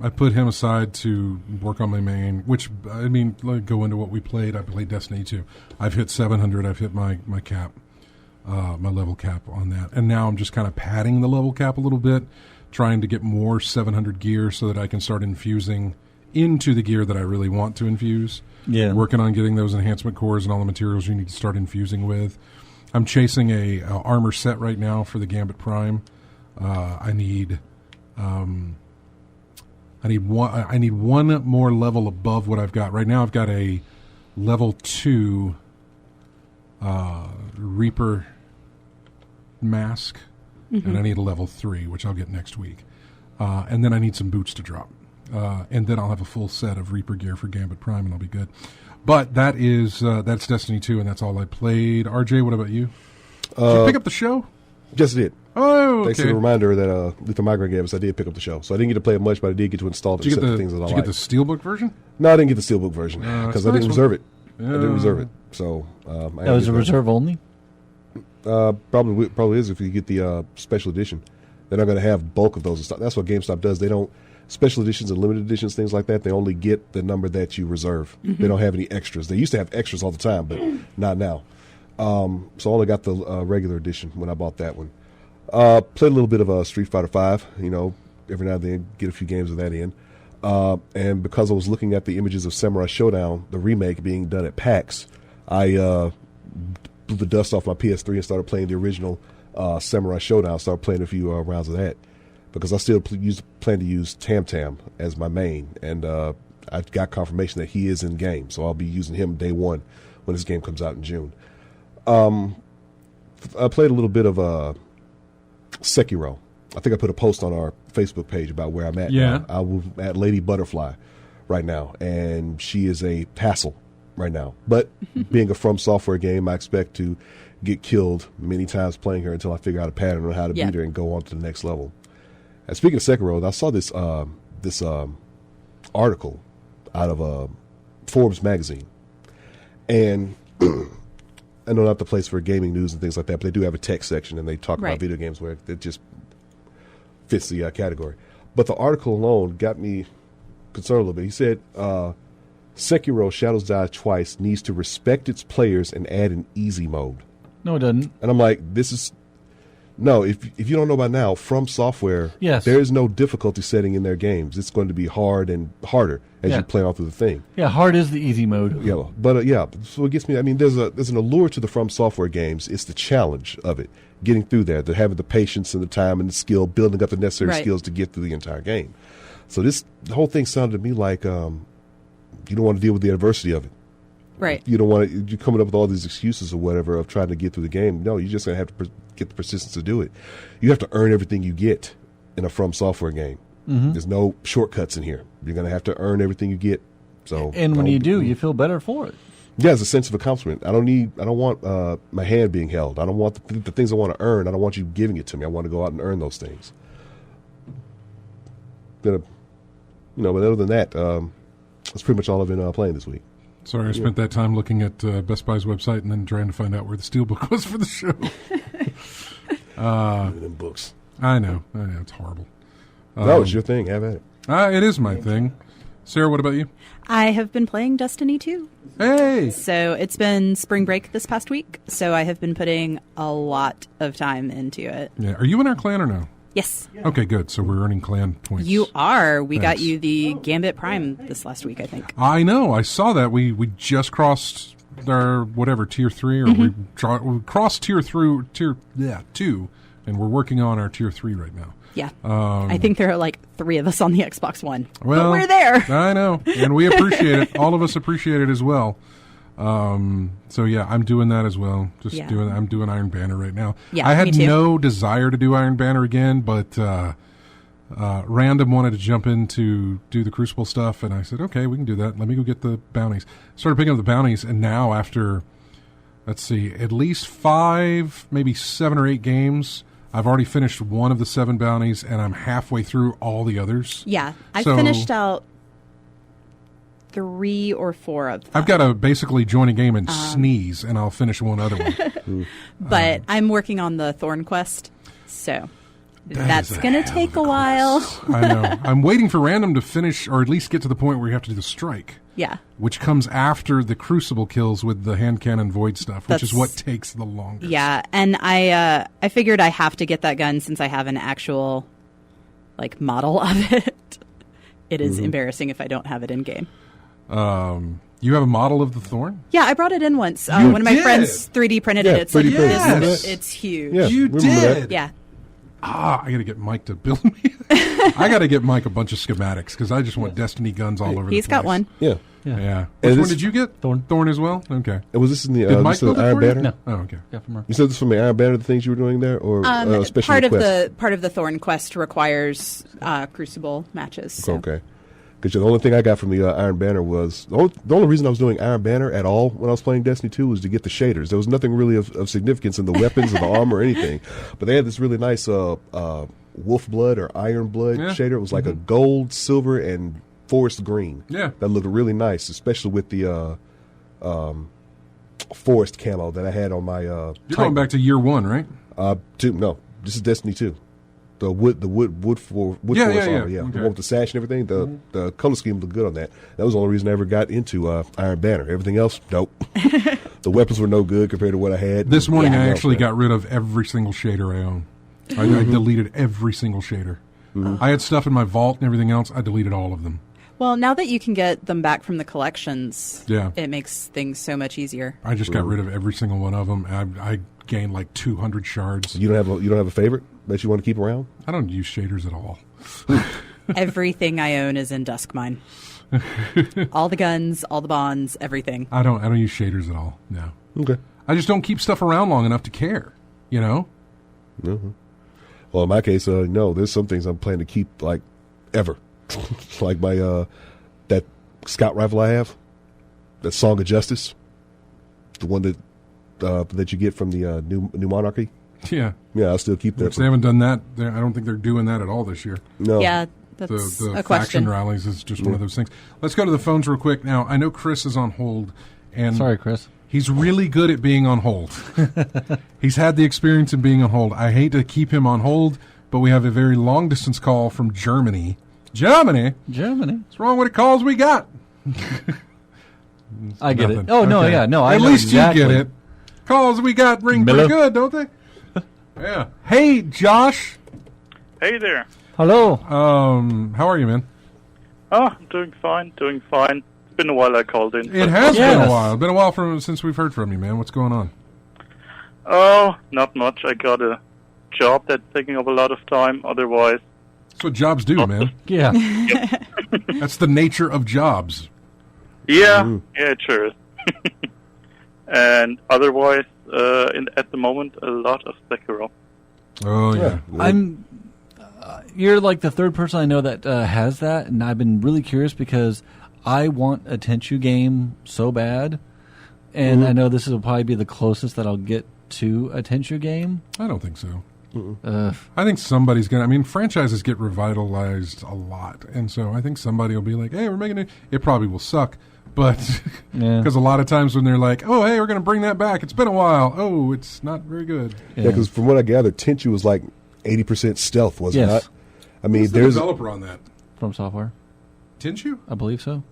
I put him aside to work on my main, which, I mean, go into what we played. I played Destiny 2. I've hit 700. I've hit my cap, my level cap on that. And now I'm just kind of padding the level cap a little bit, trying to get more 700 gear so that I can start infusing into the gear that I really want to infuse. Yeah. Working on getting those enhancement cores and all the materials you need to start infusing with. I'm chasing a armor set right now for the Gambit Prime. I need one more level above what I've got right now. I've got a level 2 Reaper mask, and I need a level 3, which I'll get next week. And then I need some boots to drop, and then I'll have a full set of Reaper gear for Gambit Prime, and I'll be good. But that's Destiny 2, and that's all I played. RJ, what about you? Did you pick up the show? Just did. Oh, Thanks for the okay. reminder that Luther Migrant gave us. I did pick up the show, so I didn't get to play it much, but I did get to install it. Did you get except the, for things that I did you like. get the Steelbook version? No, I didn't get the Steelbook version it's because I nice didn't one. reserve it. I Yeah. didn't reserve it, so I That didn't was get a reserve only. Probably is if you get the special edition. They're not going to have bulk of those in stock. That's what GameStop does. They don't special editions and limited editions, things like that. They only get the number that you reserve. They don't have any extras. They used to have extras all the time, but not now. So I only got the regular edition when I bought that one. Played a little bit of Street Fighter V. Every now and then get a few games of that in. And because I was looking at the images of Samurai Showdown, the remake being done at PAX, I blew the dust off my PS3 and started playing the original Samurai Showdown. Started playing a few rounds of that because I still plan to use Tam Tam as my main, and I've got confirmation that he is in game, so I'll be using him day one when this game comes out in June. I played a little bit of Sekiro. I think I put a post on our Facebook page about where I'm at. Yeah. I'm at Lady Butterfly right now, and she is a hassle right now. But being a From Software game, I expect to get killed many times playing her until I figure out a pattern on how to beat her and go on to the next level. And speaking of Sekiro, I saw this article out of Forbes magazine, and I know not the place for gaming news and things like that, but they do have a tech section, and they talk about video games where it just fits the category. But the article alone got me concerned a little bit. He said, Sekiro Shadows Die Twice needs to respect its players and add an easy mode. No, it doesn't. And I'm like, no, if you don't know by now, From Software, there is no difficulty setting in their games. It's going to be hard and harder as you play on through the thing. Yeah, hard is the easy mode. Yeah, but so it gets me. I mean, there's an allure to the From Software games. It's the challenge of it, getting through there, to having the patience and the time and the skill, building up the necessary skills to get through the entire game. So the whole thing sounded to me like you don't want to deal with the adversity of it. Right. You don't want to. You're coming up with all these excuses or whatever of trying to get through the game. No, you're just going to have to get the persistence to do it. You have to earn everything you get in a From Software game. Mm-hmm. There's no shortcuts in here. You're going to have to earn everything you get. So, and when you do, you feel better for it. Yeah, it's a sense of accomplishment. I don't want my hand being held. I don't want the things I want to earn. I don't want you giving it to me. I want to go out and earn those things. But other than that, that's pretty much all I've been playing this week. Sorry, I spent that time looking at Best Buy's website and then trying to find out where the steelbook was for the show. Them books. I know, it's horrible. No, it's your thing. Have at it. It is my thing. Sarah, what about you? I have been playing Destiny 2. Hey! So it's been spring break this past week, so I have been putting a lot of time into it. Yeah, are you in our clan or no? Yes. Okay, good. So we're earning clan points. You are. We got you the Gambit Prime this last week, I think. I know. I saw that. We just crossed our tier 3, or we crossed tier 2, and we're working on our tier 3 right now. Yeah. I think there are like 3 of us on the Xbox One. Well, but we're there. I know. And we appreciate it. All of us appreciate it as well. So yeah, I'm doing that as well. I'm doing Iron Banner right now. Yeah, I had me too. no desire to do Iron Banner again, but Random wanted to jump in to do the Crucible stuff, and I said, okay, we can do that. Let me go get the bounties. Started picking up the bounties, and now after, let's see, at least 5, maybe 7 or 8 games, I've already finished one of the 7 bounties, and I'm halfway through all the others. Yeah, I finished out 3 or 4 of them. I've got to basically join a game and sneeze, and I'll finish one other one. But I'm working on the Thorn Quest, so that's going to take a while. I know. I'm waiting for Random to finish, or at least get to the point where you have to do the strike. Yeah. Which comes after the Crucible kills with the hand cannon void stuff, which is what takes the longest. Yeah, and I figured I have to get that gun since I have an actual model of it. It is embarrassing if I don't have it in game. You have a model of the Thorn? Yeah, I brought it in once. One of my friends 3D printed it. It's 3D printed this. It's huge. Yeah, you did? Yeah. I got to get Mike to build me. I got to get Mike a bunch of schematics because I just want Destiny guns all over the place. He's got one. Yeah. Which one did you get? Thorn as well? Okay. And was this in the Did Mike build it Iron for you? Banner? No. Oh, okay. Yeah, from her. You said this from the Iron Banner, the things you were doing there, or special part quest? of the Thorn Quest requires Crucible matches. So. Okay. Because the only thing I got from the Iron Banner was the only reason I was doing Iron Banner at all when I was playing Destiny 2 was to get the shaders. There was nothing really of significance in the weapons or the armor or anything, but they had this really nice wolf blood or iron blood shader. It was like a gold, silver, and forest green. Yeah, that looked really nice, especially with the forest camo that I had on my. You're going back to year 1, right? No, this is Destiny 2. The wood forest armor, Okay. the one with the sash and everything. The color scheme looked good on that. That was the only reason I ever got into Iron Banner. Everything else, nope. The weapons were no good compared to what I had. This morning I actually got rid of every single shader I own. I deleted every single shader. I had stuff in my vault and everything else. I deleted all of them. Well, now that you can get them back from the collections, Yeah. it makes things so much easier. I just got rid of every single one of them. I gained like 200 shards. You don't have a favorite that you want to keep around? I don't use shaders at all. Everything I own is in Duskmine. All the guns, all the bonds, everything. I don't use shaders at all. No. Okay. I just don't keep stuff around long enough to care. You know. Mm-hmm. Well, in my case, no. There's some things I'm planning to keep like ever, like my that scout rifle I have, that Song of Justice, the one that you get from the new Monarchy. Yeah. Yeah, I'll still keep that. Which they haven't done that. I don't think they're doing that at all this year. No. Yeah, that's The a faction question. rallies is just one of those things. Let's go to the phones real quick. Now, I know Chris is on hold, and Sorry, Chris. he's really good at being on hold. He's had the experience of being on hold. I hate to keep him on hold, but we have a very long distance call from Germany. Germany? Germany. What's wrong with the calls we got? I get Nothing. it. Oh, no, Okay. yeah. No, I At know least exactly. you get it. Calls we got ring Miller. pretty good, don't they? Yeah. Hey, Josh. Hey there. Hello. How are you, man? Oh, I'm doing fine, doing fine. It's been a while I called in. It has been Yes. a while. Been a while since we've heard from you, man. What's going on? Oh, not much. I got a job that's taking up a lot of time. Otherwise, That's what jobs do, man. Yeah. That's the nature of jobs. yeah, it sure is. And otherwise, at the moment, a lot of Sekiro. Oh, yeah. I'm. You're like the third person I know that has that, and I've been really curious because I want a Tenchu game so bad, and I know this will probably be the closest that I'll get to a Tenchu game. I don't think so. Uh, I think somebody's going to... I mean, franchises get revitalized a lot, and so I think somebody will be like, hey, we're making it... It probably will suck, but... Yeah. Because a lot of times when they're like, oh, hey, we're going to bring that back. It's been a while. Oh, it's not very good. Yeah, because from what I gathered, Tenchu was like 80% stealth, was it Yes. not? I mean, Who's the there's developer on that? From software, Tenchu? I believe so.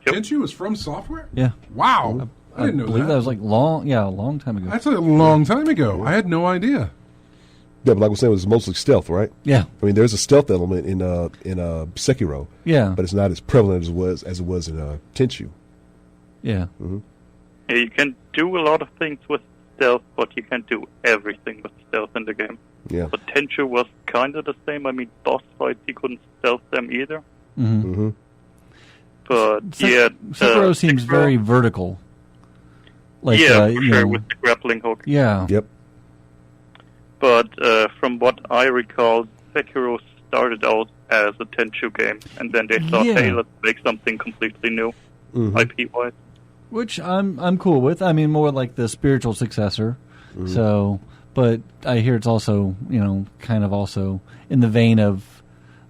Yep. Tenchu is from software? Yeah. Wow. I didn't know believe that. that was like long. Yeah, a long time ago. That's a long time ago. I had no idea. yeah, but like I was saying, it was mostly stealth, right? Yeah. I mean, there's a stealth element in Sekiro, Yeah. but it's not as prevalent as it was in Tenchu. Yeah. Yeah, you can do a lot of things with stealth, but you can't do everything with stealth in the game. Yeah. But Tenchu was kind of the same. I mean, boss fights, you couldn't stealth them either. Mm-hmm. But yeah, Sekiro seems Sekiro- very vertical. Like, yeah, for you sure, know, with the grappling hook. yeah. Yep. But from what I recall, Sekiro started out as a Tenchu game, and then they thought, Yeah. hey, let's make something completely new, Mm-hmm. IP-wise. Which I'm cool with. I mean, more like the spiritual successor. So, but I hear it's also, you know, kind of also in the vein of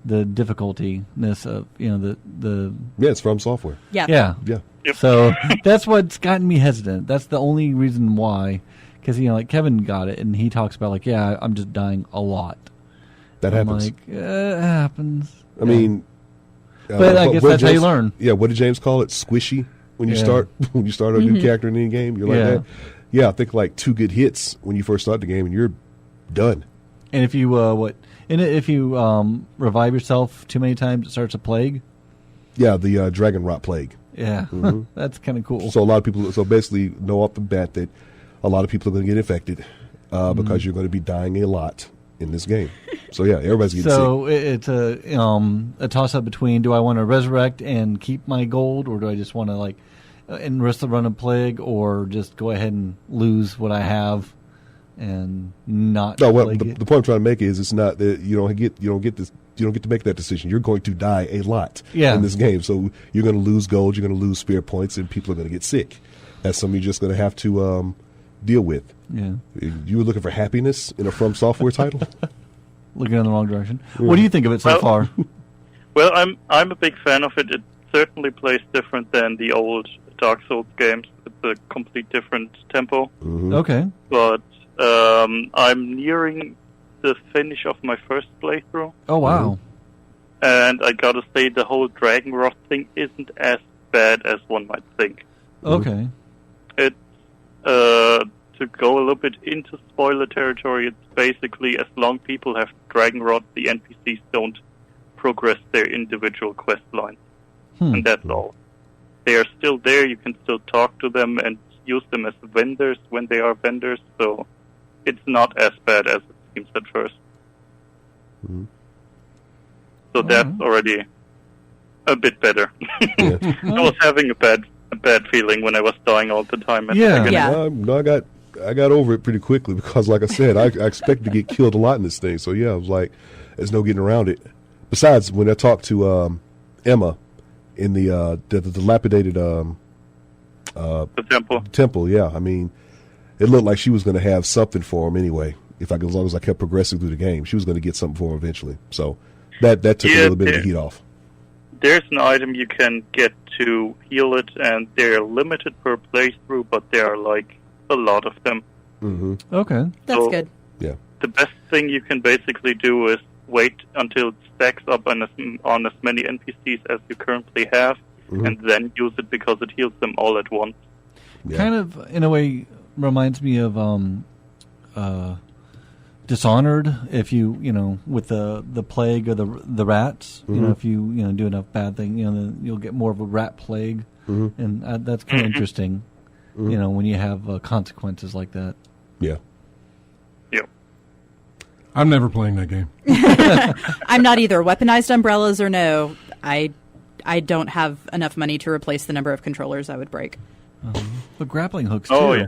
the difficulty-ness of, you know, the Yeah, it's from software. Yeah. yeah. Yeah. Yep. So that's what's gotten me hesitant. That's the only reason why. Because, you know, like Kevin got it, and he talks about, like, yeah, I'm just dying a lot. That I'm happens. like, it happens. I mean, But I guess what that's how you James- learn. Yeah, what did James call it? Squishy. When you Yeah. start a new character in any game, you're like Yeah. that. Yeah, I think like 2 good hits when you first start the game, and you're done. And if you if you revive yourself too many times, it starts a plague. Yeah, the dragon rot plague. Yeah, that's kind of cool. So a lot of people, so basically know off the bat that a lot of people are going to get infected because you're going to be dying a lot in this game. So yeah, everybody's getting sick. So it's a toss up between, do I want to resurrect and keep my gold, or do I just want to like and risk the run of plague, or just go ahead and lose what I have and not? No, well, plague the it? point I'm trying to make is it's not that you don't get to make that decision. You're going to die a lot Yeah. in this game. So you're going to lose gold, you're going to lose spirit points, and people are going to get sick. That's something you're just going to have to deal with. Yeah, You were looking for happiness in a From Software title? looking in the wrong direction. What do you think of it so Well- far? Well, I'm a big fan of it. It certainly plays different than the old Dark Souls games. It's a complete different tempo. Okay. But I'm nearing the finish of my first playthrough, Oh wow. and I gotta say the whole dragon rot thing isn't as bad as one might think. Okay. It's to go a little bit into spoiler territory, it's basically as long people have Dragon Rod, the NPCs don't progress their individual quest lines. And that's all. They are still there, you can still talk to them and use them as vendors when they are vendors, so it's not as bad as it seems at first. So that's already a bit better. I was having a bad feeling when I was dying all the time. At the beginning. No, I got over it pretty quickly because, like I said, I expected to get killed a lot in this thing. So yeah, I was like, there's no getting around it. Besides, when I talked to Emma in the dilapidated the temple. Yeah, I mean, it looked like she was going to have something for him anyway. As long as I kept progressing through the game, she was going to get something for him eventually. So that took a little bit of the heat off. There's an item you can get to heal it, and they're limited per playthrough, but there are like a lot of them. Okay. That's good. Yeah. The best thing you can basically do is wait until it stacks up on as many NPCs as you currently have, and then use it because it heals them all at once. Yeah. Kind of, in a way, reminds me of Dishonored. If you with the plague or the rats, if you do enough bad thing, then you'll get more of a rat plague, and that's kind of interesting. When you have consequences like that. Yeah. Yep. I'm never playing that game. I'm not either. Weaponized umbrellas or no, I don't have enough money to replace the number of controllers I would break. But grappling hooks too. Oh yeah.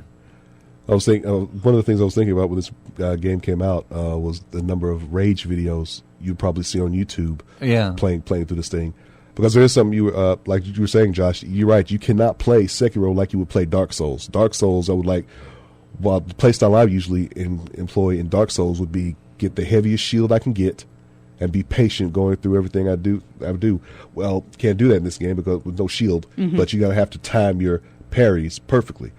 I was thinking one of the things I was thinking about when this game came out was the number of rage videos you'd probably see on YouTube. Yeah. Playing through this thing, because there is something like you were saying, Josh. You're right. You cannot play Sekiro like you would play Dark Souls. Dark Souls, I would like. Well, the playstyle I usually employ in Dark Souls would be get the heaviest shield I can get, and be patient going through everything I do. Well, can't do that in this game because with no shield. But you gotta have to time your parries perfectly.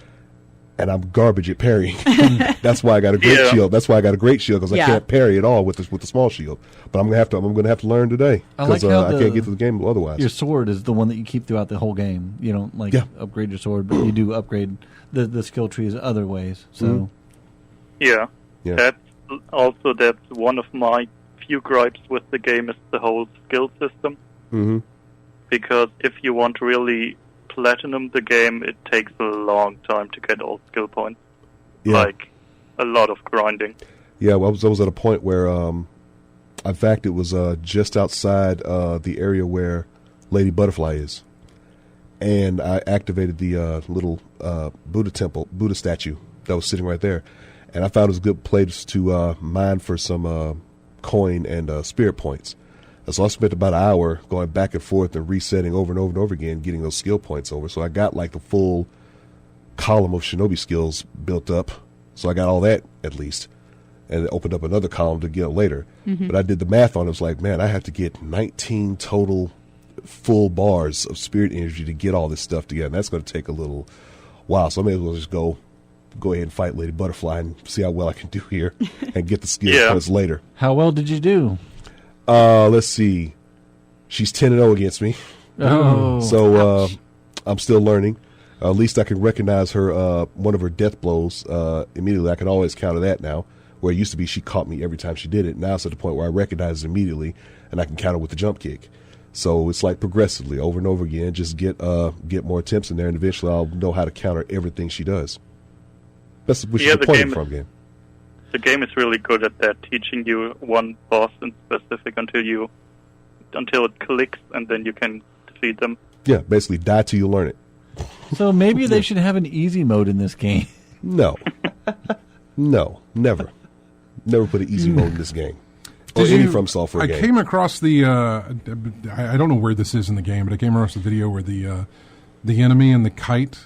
And I'm garbage at parrying. That's why I got a great shield. That's why I got a great shield because I can't parry at all with the small shield. But I'm gonna have to learn today because I can't get to the game otherwise. Your sword is the one that you keep throughout the whole game. You don't upgrade your sword, but you do upgrade the skill trees other ways. So Yeah. That's one of my few gripes with the game is the whole skill system. Because if you want to really platinum the game, it takes a long time to get all skill points. Like a lot of grinding. Yeah, well, I was at a point where, in fact, it was just outside the area where Lady Butterfly is, and I activated the little Buddha statue that was sitting right there, and I found it was a good place to mine for some coin and spirit points. And so I spent about an hour going back and forth and resetting over and over and over again, getting those skill points over. So I got like the full column of shinobi skills built up. So I got all that at least. And it opened up another column to get later. But I did the math on it. It was like, man, I have to get 19 total full bars of spirit energy to get all this stuff together. And that's going to take a little while. So I may as well just go ahead and fight Lady Butterfly and see how well I can do here and get the skill points later. How well did you do? Let's see. She's 10-0 against me. Oh. So I'm still learning. At least I can recognize her one of her death blows immediately. I can always counter that now. Where it used to be she caught me every time she did it. Now it's at the point where I recognize it immediately and I can counter with the jump kick. So it's like progressively over and over again. Just get more attempts in there, and eventually I'll know how to counter everything she does. That's which is the point of the farm game. The game is really good at that, teaching you one boss in specific until it clicks, and then you can defeat them. Yeah, basically die till you learn it. So maybe they should have an easy mode in this game. No, never put an easy mode in this game. Or any From Software game. I came across the. I don't know where this is in the game, but I came across the video where the enemy and the kite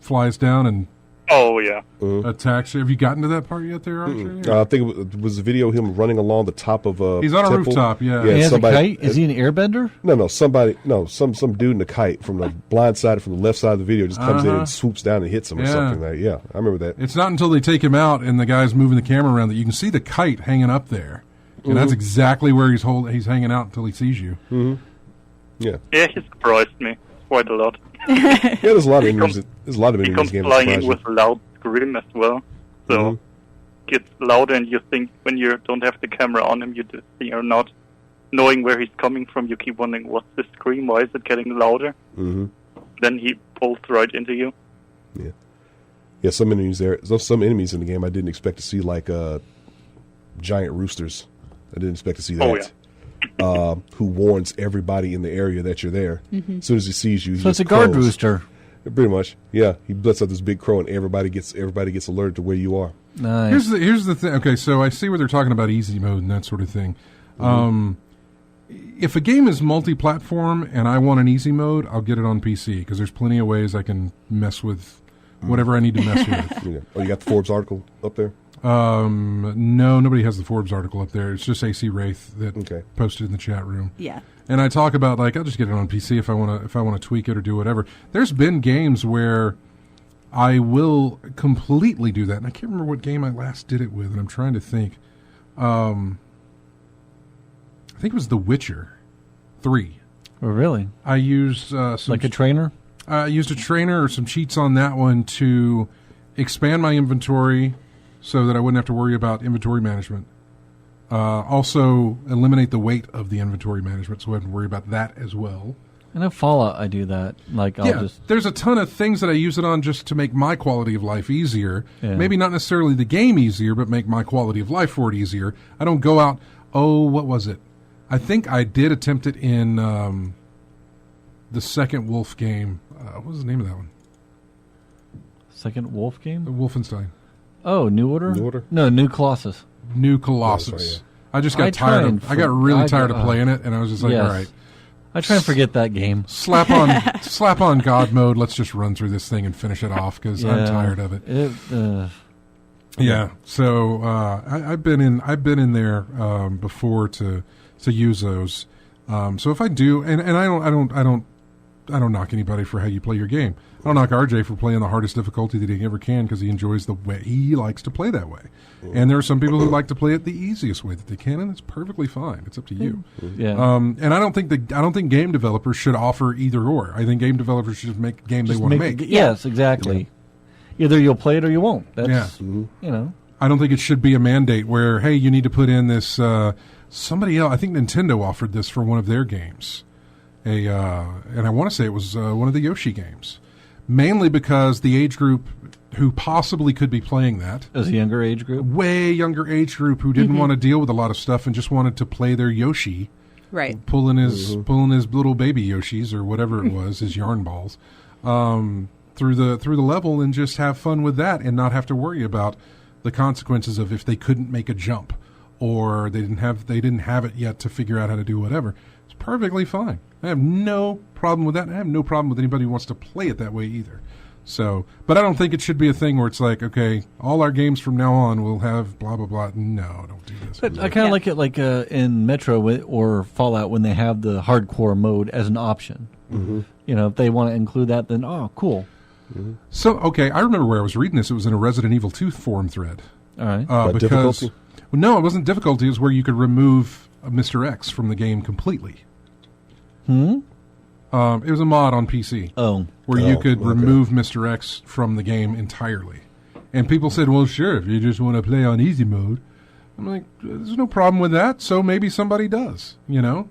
flies down and. Oh, yeah. Attacks. Have you gotten to that part yet there, Archer? I think it was a video of him running along the top of a He's on temple. A rooftop, yeah. He has a kite? Is he an airbender? Some dude in the kite from the blind side, from the left side of the video just comes in and swoops down and hits him or something like that. Yeah, I remember that. It's not until they take him out and the guy's moving the camera around that you can see the kite hanging up there. And that's exactly where he's hanging out until he sees you. Yeah. Yeah, he surprised me quite a lot. Yeah, there's a lot of enemies. There's a lot of enemies in this game. He comes flying in with a loud scream as well. So it gets louder, and you think when you don't have the camera on him, you're not knowing where he's coming from. You keep wondering, what's the scream? Why is it getting louder? Mm-hmm. Then he pulls right into you. Yeah. Yeah, some enemies in the game I didn't expect to see, like giant roosters. I didn't expect to see that. Oh, yeah. Who warns everybody in the area that you're there. Mm-hmm. As soon as he sees you, he So it's just a guard crows. rooster. Pretty much, yeah. He lets out this big crow, and everybody gets alerted to where you are. Nice. Here's the thing. Okay, so I see where they're talking about easy mode and that sort of thing. If a game is multi-platform and I want an easy mode, I'll get it on PC because there's plenty of ways I can mess with whatever I need to mess with. Yeah. Oh, you got the Forbes article up there? No, nobody has the Forbes article up there. It's just AC Wraith that posted in the chat room. Yeah. And I talk about, like, I'll just get it on PC if I want to tweak it or do whatever. There's been games where I will completely do that, and I can't remember what game I last did it with, and I'm trying to think. I think it was The Witcher 3. Oh, really? I used some Like a trainer? I used a trainer or some cheats on that one to expand my inventory so that I wouldn't have to worry about inventory management. Also, eliminate the weight of the inventory management so I wouldn't worry about that as well. I know Fallout, I do that. Like, There's a ton of things that I use it on just to make my quality of life easier. Yeah. Maybe not necessarily the game easier, but make my quality of life for it easier. I don't go out, what was it? I think I did attempt it in the second Wolf game. What was the name of that one? Second Wolf game? Wolfenstein. Oh, New Order? New Order? No, New Colossus. New Colossus. That's right, I just got tired. I got really tired of playing it, and I was just like, all right. I try and forget that game. Slap on God mode. Let's just run through this thing and finish it off because I'm tired of it. Yeah. So I've been in there before to use those. So if I do, and I don't knock anybody for how you play your game. I don't knock RJ for playing the hardest difficulty that he ever can because he enjoys the way he likes to play that way. And there are some people who like to play it the easiest way that they can, and it's perfectly fine. It's up to you. Yeah. And I don't think game developers should offer either or. I think game developers should make a game they want to make. Yes, exactly. Yeah. Either you'll play it or you won't. That's you know. I don't think it should be a mandate where, hey, you need to put in this. Somebody else, I think Nintendo offered this for one of their games, and I want to say it was one of the Yoshi games, mainly because the age group who possibly could be playing that as a younger age group, way younger age group who didn't want to deal with a lot of stuff and just wanted to play their Yoshi, right? Pulling his little baby Yoshis or whatever it was, his yarn balls, through the level and just have fun with that and not have to worry about the consequences of if they couldn't make a jump or they didn't have it yet to figure out how to do whatever. It's perfectly fine. I have no problem with that. I have no problem with anybody who wants to play it that way either. So, but I don't think it should be a thing where it's like, okay, all our games from now on will have blah, blah, blah. No, don't do this. But I kind of like it like in Metro or Fallout when they have the hardcore mode as an option. Mm-hmm. You know, if they want to include that, then, cool. Mm-hmm. So, okay, I remember where I was reading this. It was in a Resident Evil 2 forum thread. All right. Because difficulty? Well, no, it wasn't difficulty. It was where you could remove Mr. X from the game completely. It was a mod on PC. Where you could remove Mr. X from the game entirely. And people said, well, sure, if you just want to play on easy mode. I'm like, there's no problem with that, so maybe somebody does, you know?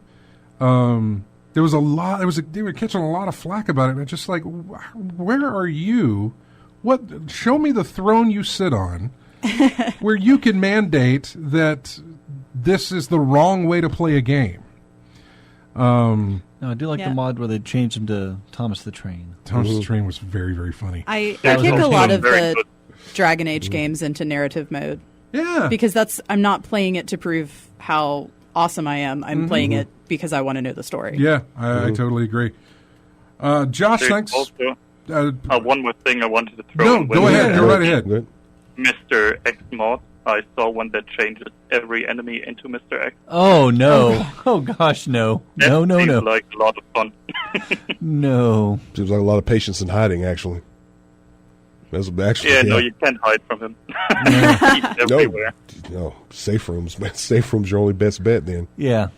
There was a lot, they were catching a lot of flack about it, and it's just like, where are you? Show me the throne you sit on where you can mandate that this is the wrong way to play a game. No, I do like the mod where they changed him to Thomas the Train. Thomas the Train was very, very funny. I kick a lot of the Dragon Age games into narrative mode. Yeah. Because I'm not playing it to prove how awesome I am. I'm playing it because I want to know the story. Yeah, I totally agree. Josh, There's thanks. Also, one more thing I wanted to throw in. Go ahead. Go right ahead. Good. Mr. X mod. I saw one that changes every enemy into Mr. X. Oh, no. Oh, gosh, no. No. Seems like a lot of fun. No. Seems like a lot of patience in hiding, actually. No, you can't hide from him. He's everywhere. No, safe rooms. Safe rooms are your only best bet then. Yeah.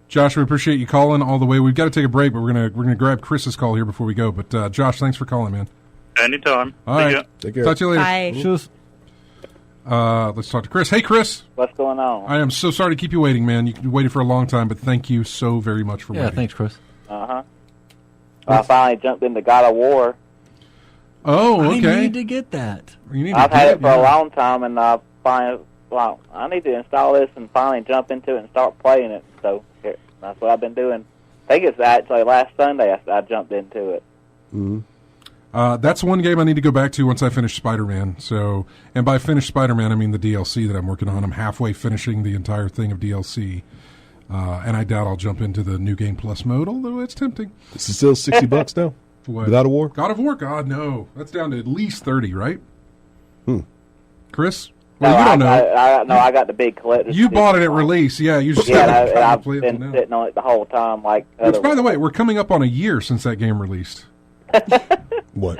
Josh, we appreciate you calling all the way. We've got to take a break, but we're gonna grab Chris's call here before we go. But Josh, thanks for calling, man. Anytime. All right. Take care. Talk to you later. Bye. Let's talk to Chris. Hey, Chris. What's going on? I am so sorry to keep you waiting, man. You waited for a long time, but thank you so very much for Yeah, waiting. thanks, Chris. I finally jumped into God of War. Oh, okay. I need to get that. You need to I've get had it, it for a long time, and I need to install this and finally jump into it and start playing it. So that's what I've been doing. I think it's actually last Sunday I jumped into it. Mm-hmm. That's one game I need to go back to once I finish Spider-Man. So, and by finish Spider-Man, I mean the DLC that I'm working on. I'm halfway finishing the entire thing of DLC. And I doubt I'll jump into the New Game Plus mode, although it's tempting. This is still $60 now. What? Without a war? God of War? God, no. That's down to at least 30, right? Chris? No, Well, you don't know. I got the big collector. You bought it at release. Yeah, you just Yeah, haven't and I've played it been now. sitting on it the whole time. Which, by the way, we're coming up on a year since that game released. What?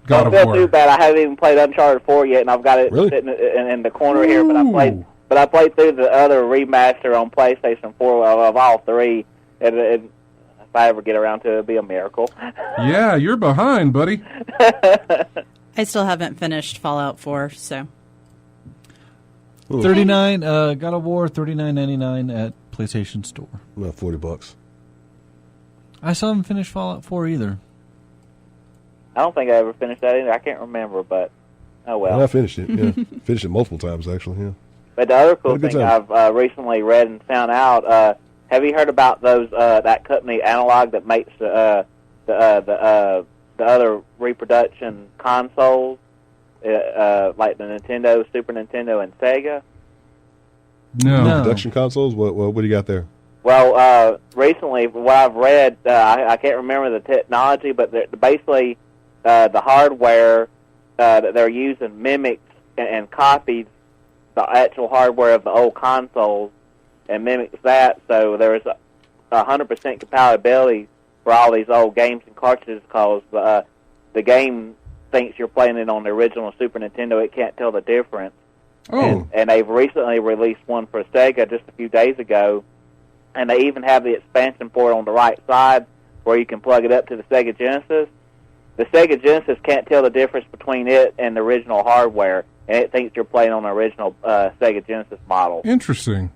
God Don't of feel War. too bad. I haven't even played Uncharted 4 yet, and I've got it Really? sitting in the corner here. But Ooh. I played through the other remaster on PlayStation 4 of all three. If I ever get around to it, it'll be a miracle. Yeah, you're behind, buddy. I still haven't finished Fallout 4, so 39 God of War, $39.99 at PlayStation Store. About $40. I still haven't finished Fallout 4 either. I don't think I ever finished that either. I can't remember, but oh well. I finished it. Yeah, finished it multiple times actually. Yeah. But the other cool Had a good thing time. I've recently read and found out, have you heard about those that company Analog that makes the other reproduction consoles, like the Nintendo, Super Nintendo, and Sega? No. Production consoles. What do you got there? Well, recently, what I've read, I can't remember the technology, but basically the hardware that they're using mimics and copies the actual hardware of the old consoles and mimics that. So there's 100% compatibility for all these old games and cartridges because the game thinks you're playing it on the original Super Nintendo. It can't tell the difference. Oh. And they've recently released one for Sega just a few days ago, and they even have the expansion port on the right side where you can plug it up to the Sega Genesis. The Sega Genesis can't tell the difference between it and the original hardware, and it thinks you're playing on the original Sega Genesis model. Interesting.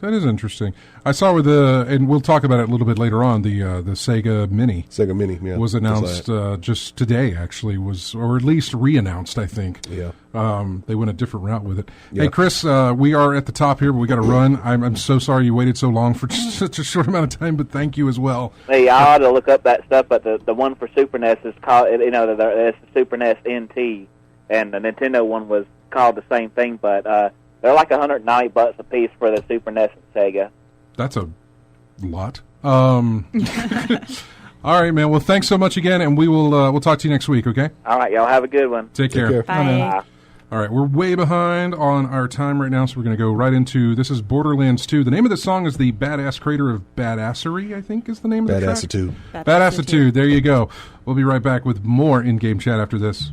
That is interesting. I saw with and we'll talk about it a little bit later on, the Sega Mini. Sega Mini, yeah. Was announced just today, actually, or at least re-announced, I think. Yeah. They went a different route with it. Yeah. Hey, Chris, we are at the top here, but we got to run. I'm so sorry you waited so long for just such a short amount of time, but thank you as well. Hey, I ought to look up that stuff, but the one for Super NES is called, it's the Super NES NT, and the Nintendo one was called the same thing, but they're like $190 a piece for the Super NES and Sega. That's a lot. All right, man. Well, thanks so much again, and we'll talk to you next week, okay? All right, y'all have a good one. Take care. care. bye. Bye. All right, we're way behind on our time right now, so we're going to go right into, this is Borderlands 2. The name of the song is The Badass Crater of Badassery, I think is the name of the track. Badassitude. Badassitude. There you go. We'll be right back with more in-game chat after this.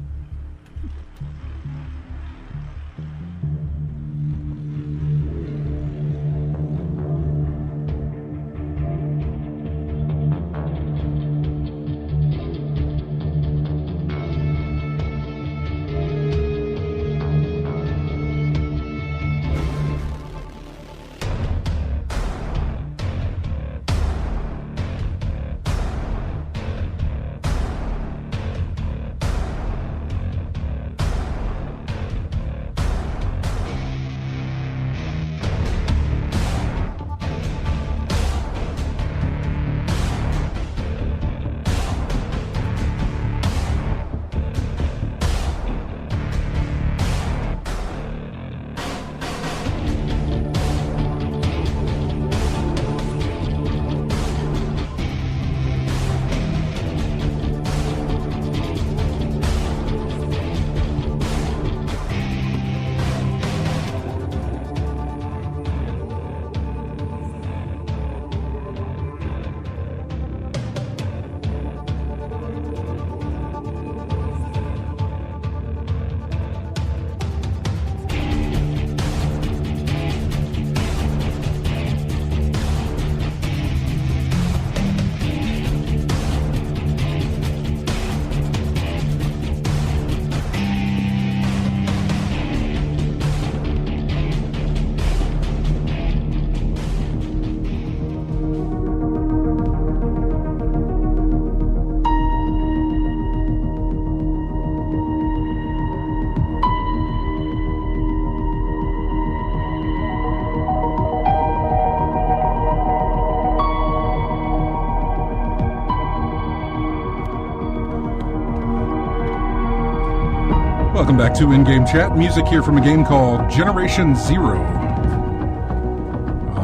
Welcome back to In-Game Chat. Music here from a game called Generation Zero.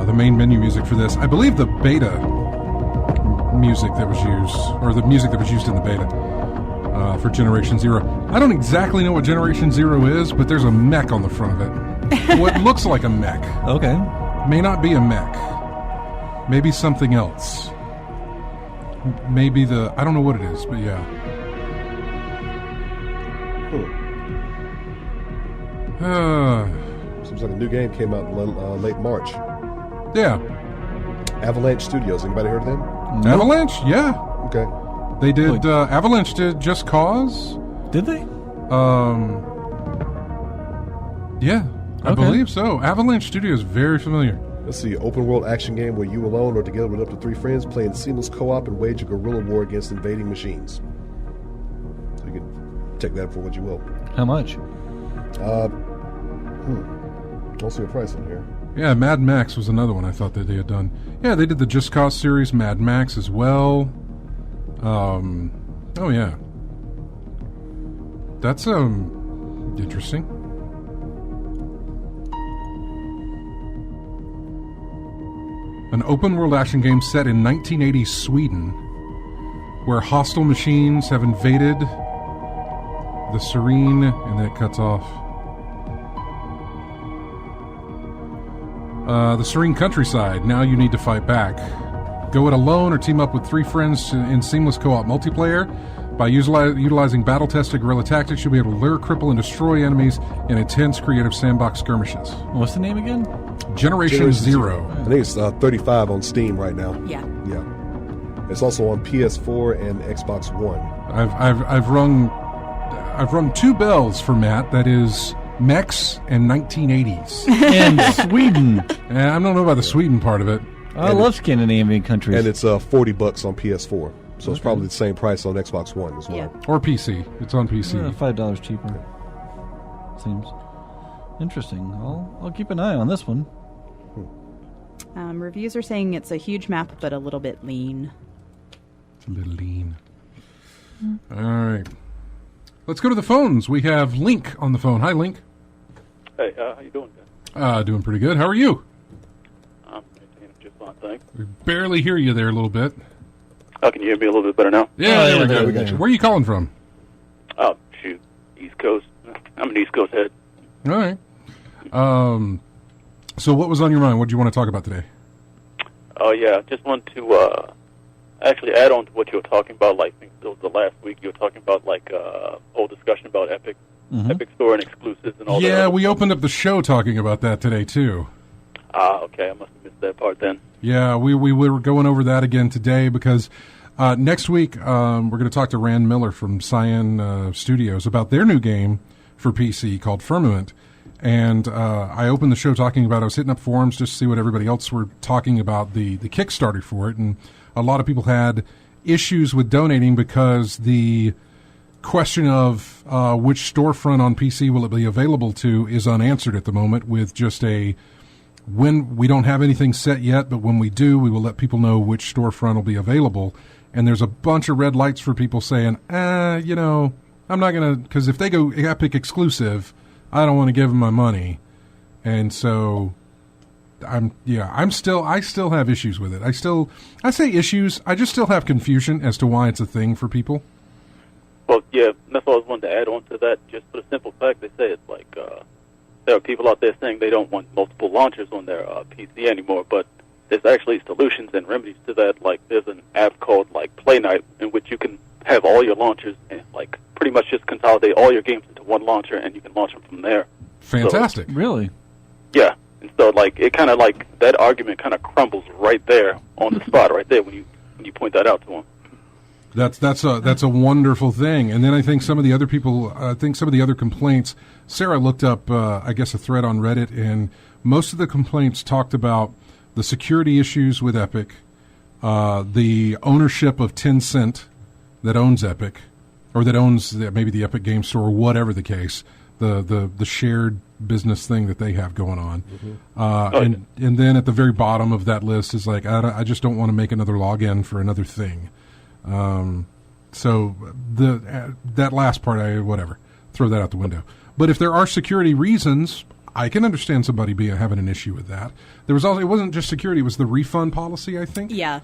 The main menu music for this, I believe the beta music that was used, or the music that was used in the beta for Generation Zero. I don't exactly know what Generation Zero is, but there's a mech on the front of it. What looks like a mech. Okay. May not be a mech. Maybe something else. Maybe I don't know what it is, but yeah. Seems like a new game came out in late March. Yeah. Avalanche Studios. Anybody heard of them? Nope. Avalanche? Yeah. Okay. They did. Avalanche did Just Cause. Did they? Yeah, I believe so. Avalanche Studios, very familiar. Let's see. Open world action game where you alone or together with up to 3 friends play in seamless co-op and wage a guerrilla war against invading machines. So you can take that for what you will. How much? Don't see a price on here. Yeah, Mad Max was another one I thought that they had done. Yeah, they did the Just Cause series, Mad Max as well. Oh yeah. That's interesting. An open world action game set in 1980s Sweden, where hostile machines have invaded the Serene, and then it cuts off. The Serene countryside. Now you need to fight back. Go it alone or team up with 3 friends in seamless co-op multiplayer. By utilizing battle-tested guerrilla tactics, you'll be able to lure, cripple, and destroy enemies in intense creative sandbox skirmishes. What's the name again? Generation Zero. I think it's 35 on Steam right now. Yeah. Yeah. It's also on PS4 and Xbox One. I've rung 2 bells for Matt. That is mechs and 1980s. And Sweden. And I don't know about the Sweden part of it. I love Scandinavian countries. And it's $40 on PS4. So it's probably the same price on Xbox One as well. Yeah. Or PC. It's on PC. $5 cheaper. Seems interesting. I'll keep an eye on this one. Reviews are saying it's a huge map, but a little bit lean. It's a little lean. All right. Let's go to the phones. We have Link on the phone. Hi, Link. Hey, how you doing, guys? Doing pretty good. How are you? I'm just fine, thanks. We barely hear you there a little bit. Oh, can you hear me a little bit better now? Yeah, there we go. we got you. Where are you calling from? Oh, shoot, East Coast. I'm an East Coast head. All right. So what was on your mind? What do you want to talk about today? Oh, yeah, just want to actually add on to what you were talking about. Like, I think it was the last week you were talking about, like, whole discussion about Epic Store and exclusives and all that. Yeah, we opened up the show talking about that today, too. Okay, I must have missed that part then. Yeah, we were going over that again today because next week we're going to talk to Rand Miller from Cyan Studios about their new game for PC called Firmament. And I opened the show talking about, I was hitting up forums just to see what everybody else were talking about the Kickstarter for it. And a lot of people had issues with donating because the question of which storefront on PC will it be available to is unanswered at the moment, with just when we don't have anything set yet, but when we do, we will let people know which storefront will be available. And there's a bunch of red lights for people saying, I'm not going to, because if they go Epic exclusive, I don't want to give them my money. And so I still have issues with it. I say issues, I just still have confusion as to why it's a thing for people. Well, yeah, that's what I was wanting to add on to that. Just for the simple fact, they say it's like there are people out there saying they don't want multiple launchers on their PC anymore, but there's actually solutions and remedies to that. Like, there's an app called, like, Play Night, in which you can have all your launchers and, like, pretty much just consolidate all your games into one launcher, and you can launch them from there. Fantastic. So, Really? yeah. And so, like, it kind of, like, that argument kind of crumbles right there on the spot, right there, when you point that out to them. That's a wonderful thing. And then I think some of the other people, some of the other complaints, Sarah looked up, I guess, a thread on Reddit, and most of the complaints talked about the security issues with Epic, the ownership of Tencent that owns Epic, or that owns maybe the Epic Game Store, or whatever the case, the shared business thing that they have going on. And then at the very bottom of that list is like, I just don't want to make another login for another thing. So that last part, whatever. throw that out the window. But if there are security reasons, I can understand somebody having an issue with that. There was also, it wasn't just security; it was the refund policy, I think. Yeah.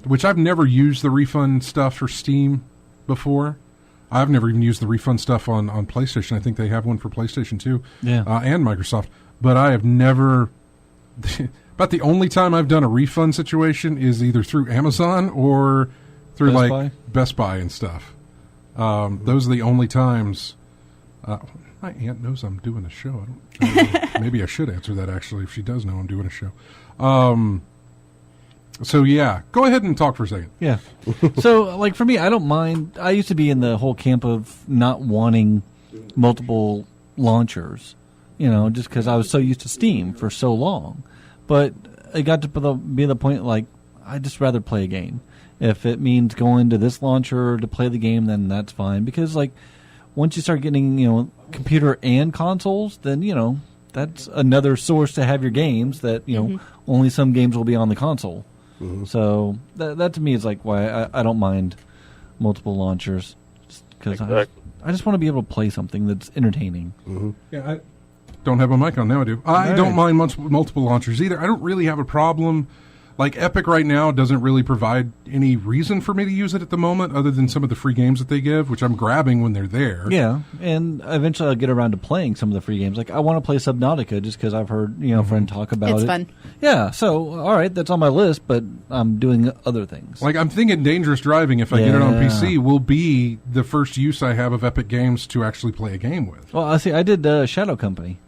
Which I've never used the refund stuff for Steam before. I've never even used the refund stuff on PlayStation. I think they have one for PlayStation too, and Microsoft. But I have never. About the only time I've done a refund situation is either through Amazon or through Best Buy and stuff. Those are the only times. My aunt knows I'm doing a show. Maybe I should answer that actually if she does know I'm doing a show. So yeah, go ahead and talk for a second. Yeah. So like for me, I don't mind. I used to be in the whole camp of not wanting multiple launchers, just because I was so used to Steam for so long. But it got to be the point like I'd just rather play a game. If it means going to this launcher to play the game, then that's fine. Because like once you start getting computer and consoles, then that's another source to have your games. That only some games will be on the console. Mm-hmm. So that to me is like why I don't mind multiple launchers, because I just want to be able to play something that's entertaining. Mm-hmm. Yeah, I don't have a mic on now. I do. I don't mind multiple launchers either. I don't really have a problem. Like Epic right now doesn't really provide any reason for me to use it at the moment, other than some of the free games that they give, which I'm grabbing when they're there. Yeah, and eventually I'll get around to playing some of the free games. Like I want to play Subnautica just because I've heard a friend talk about it. It's fun. Yeah, so all right, that's on my list, but I'm doing other things. Like I'm thinking Dangerous Driving, if I get it on PC, will be the first use I have of Epic Games to actually play a game with. Well, I see. I did Shadow Company.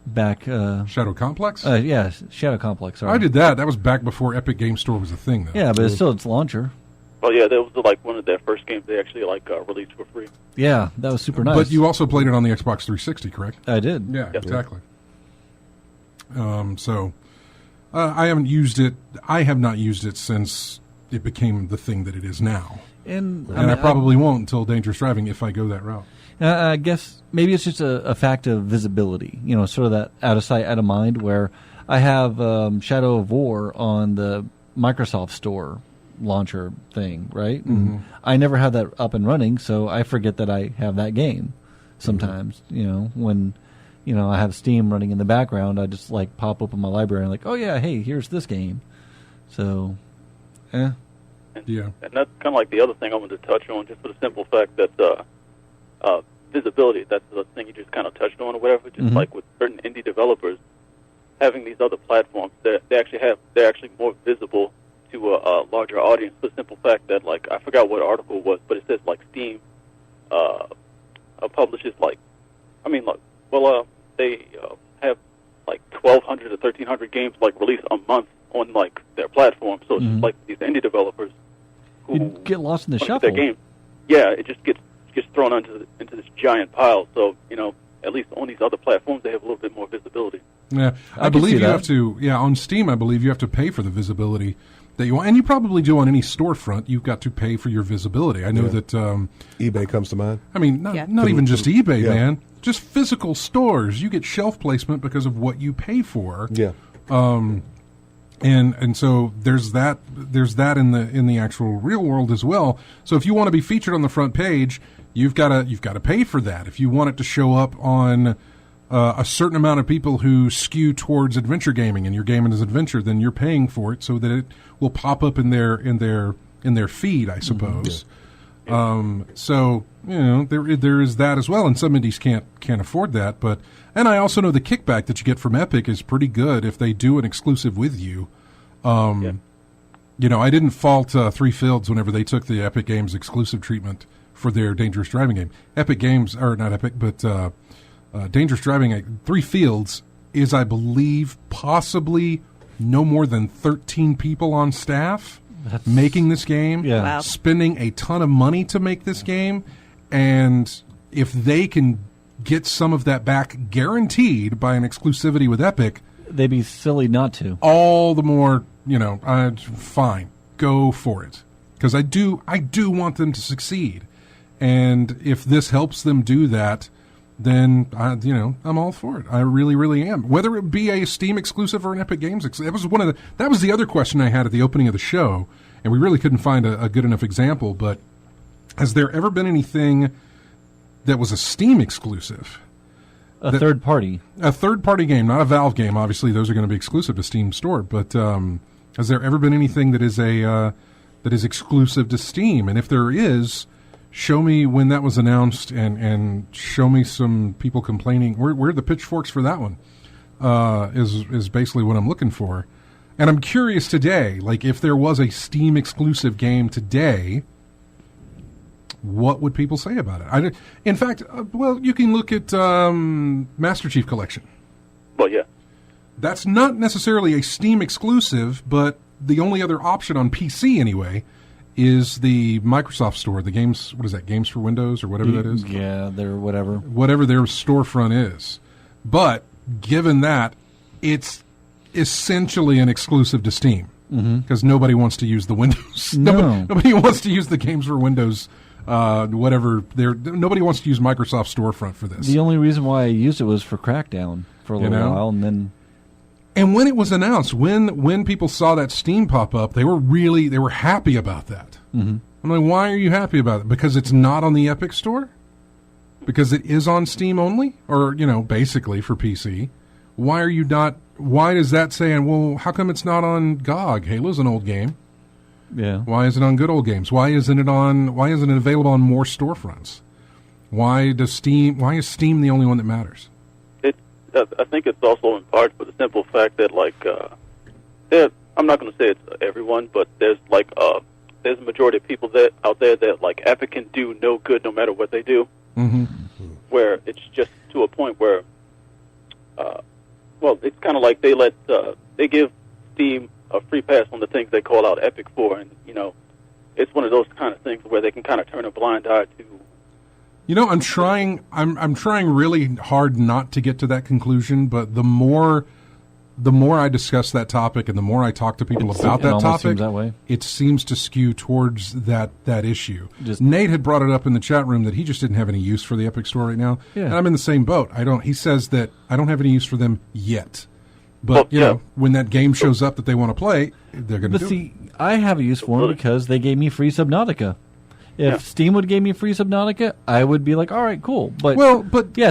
Back Shadow Complex? Yeah, Shadow Complex. Sorry. I did that. That was back before Epic Game Store was a thing, though. Yeah, but it's still its launcher. Well, yeah, that was like one of their first games they actually released for free. Yeah, that was super nice. But you also played it on the Xbox 360, correct? I did. Yeah, exactly. So I haven't used it. I have not used it since it became the thing that it is now. And I probably won't until Dangerous Driving if I go that route. I guess maybe it's just a fact of visibility, sort of that out of sight, out of mind, where I have Shadow of War on the Microsoft Store launcher thing, right? Mm-hmm. And I never have that up and running, so I forget that I have that game sometimes, when, I have Steam running in the background, I just pop open my library and oh yeah, hey, here's this game. So, Yeah. And that's kind of like the other thing I wanted to touch on, just for the simple fact that visibility, that's the thing you just kind of touched on or whatever, just like with certain indie developers, having these other platforms, they're actually more visible to a larger audience, for the simple fact that, I forgot what article it was, but it says, Steam publishes, they have, 1,200 or 1,300 games, released a month on, their platform, so it's just these indie developers who you get lost in the shuffle. Their game. Yeah, it just gets thrown into this giant pile. So, at least on these other platforms, they have a little bit more visibility. Yeah, I believe you have to. Yeah, on Steam, I believe you have to pay for the visibility that you want, and you probably do on any storefront. You've got to pay for your visibility. I know that eBay comes to mind. I mean, not even just eBay, man. Just physical stores. You get shelf placement because of what you pay for. Yeah. And so there's that in the actual real world as well. So if you want to be featured on the front page, you've got to pay for that. If you want it to show up on a certain amount of people who skew towards adventure gaming and your game is adventure, then you're paying for it so that it will pop up in their feed, I suppose. So there is that as well, and some indies can't afford that. And I also know the kickback that you get from Epic is pretty good if they do an exclusive with you. I didn't fault Three Fields whenever they took the Epic Games exclusive treatment for their Dangerous Driving game. Epic Games, or not Epic, but Dangerous Driving, Three Fields is, I believe, possibly no more than 13 people on staff making this game, Wow. spending a ton of money to make this game, and if they can get some of that back guaranteed by an exclusivity with Epic, they'd be silly not to. all the more, fine, go for it, because I do want them to succeed, and if this helps them do that, then I'm all for it. I really, really am. Whether it be a Steam exclusive or an Epic Games exclusive, that was the other question I had at the opening of the show, and we really couldn't find a good enough example. But Has there ever been anything that was a Steam exclusive? A third party. A third-party game, not a Valve game. Obviously, those are going to be exclusive to Steam Store. But has there ever been anything that is exclusive to Steam? And if there is, show me when that was announced, and show me some people complaining. Where are the pitchforks for that one? Is basically what I'm looking for. And I'm curious today, like if there was a Steam exclusive game today, what would people say about it? In fact, well, you can look at Master Chief Collection. Well, yeah. That's not necessarily a Steam exclusive, but the only other option on PC anyway is the Microsoft Store. The games, what is that? Games for Windows or whatever that is. Yeah, they're whatever. Whatever their storefront is. But given that, it's essentially an exclusive to Steam because nobody wants to use the Windows. No. Nobody wants to use the Games for Windows. Nobody wants to use Microsoft Storefront for this. The only reason why I used it was for Crackdown for a little while, and then. And when it was announced, when people saw that Steam pop up, they were happy about that. Mm-hmm. I'm like, why are you happy about it? Because it's not on the Epic Store? Because it is on Steam only, or basically for PC. Why are you not? Why does that say? Well, how come it's not on GOG? Halo's an old game. Yeah. Why is it on Good Old Games? Why isn't it available on more storefronts? Why is Steam the only one that matters? I think it's also in part for the simple fact that I'm not going to say it's everyone, but there's a majority of people out there that Epic can do no good no matter what they do. Mm-hmm. Where it's just to a point where, it's kind of like they give Steam a free pass on the things they call out Epic for, and it's one of those kind of things where they can kind of turn a blind eye to. I'm trying really hard not to get to that conclusion, but the more I discuss that topic and the more I talk to people about that topic, it seems to skew towards that issue. Nate had brought it up in the chat room that he just didn't have any use for the Epic Store right now, and I'm in the same boat. He says that I don't have any use for them yet. But, when that game shows up that they want to play, they're going to do it. I have a use for them because they gave me free Subnautica. If Steam would give me free Subnautica, I would be like, all right, cool. But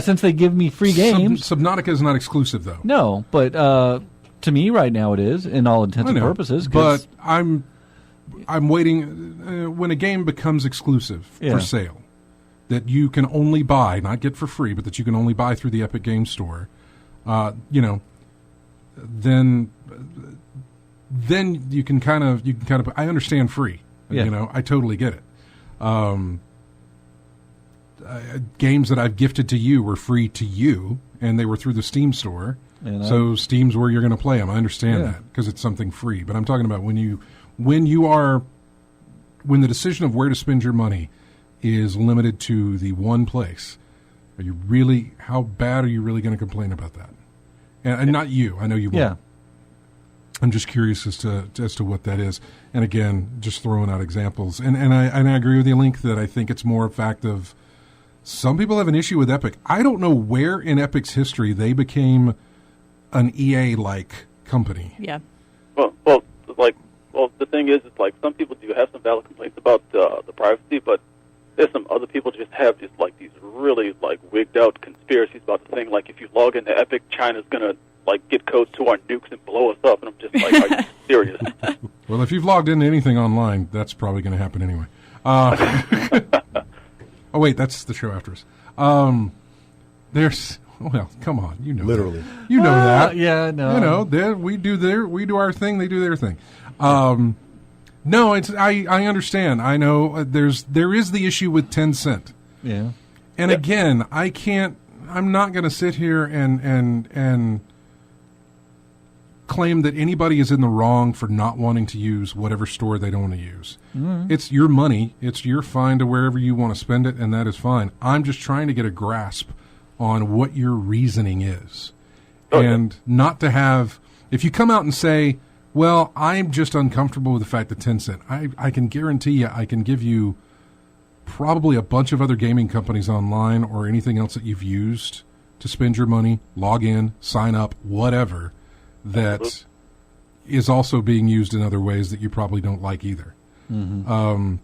since they give me free games... Subnautica is not exclusive, though. No, but to me right now it is, in all intents and purposes. But I'm waiting... when a game becomes exclusive for sale, that you can only buy, not get for free, but that you can only buy through the Epic Games Store, then you can kind of I understand free. I totally get it. Games that I've gifted to you were free to you, and they were through the Steam Store. So Steam's where you're going to play them. I understand that because it's something free. But I'm talking about when the decision of where to spend your money is limited to the one place. How bad are you really going to complain about that? And not you. I know you won't. Yeah. I'm just curious as to what that is. And again, just throwing out examples. And I agree with you, Link, that I think it's more a fact of some people have an issue with Epic. I don't know where in Epic's history they became an EA-like company. Yeah. Well, the thing is, it's like some people do have some valid complaints about the privacy, but there's some other people just have these really wigged out conspiracies about the thing. Like if you log into Epic, China's gonna get codes to our nukes and blow us up, and I'm just like, are you serious? Well, if you've logged into anything online, that's probably going to happen anyway. Oh wait, that's the show after us. Come on, literally, that. You know that. Yeah, no. We do our thing, they do their thing. No, I understand. I know there is the issue with Tencent. Yeah. And again, I'm not going to sit here and claim that anybody is in the wrong for not wanting to use whatever store they don't want to use. Mm-hmm. It's your money. It's your fine to wherever you want to spend it, and that is fine. I'm just trying to get a grasp on what your reasoning is. Okay. And not to have, if you come out and say, well, I'm just uncomfortable with the fact that Tencent, I can guarantee you, I can give you probably a bunch of other gaming companies online or anything else that you've used to spend your money, log in, sign up, whatever, that is also being used in other ways that you probably don't like either. Mm-hmm.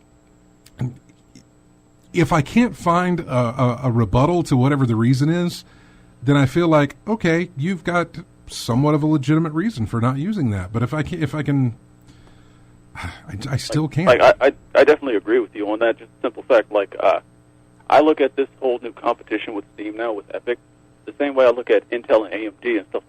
if I can't find a rebuttal to whatever the reason is, then I feel like, okay, you've got somewhat of a legitimate reason for not using that. But I still can't. Like, I definitely agree with you on that. Just simple fact, like, I look at this whole new competition with Steam now, with Epic, the same way I look at Intel and AMD and stuff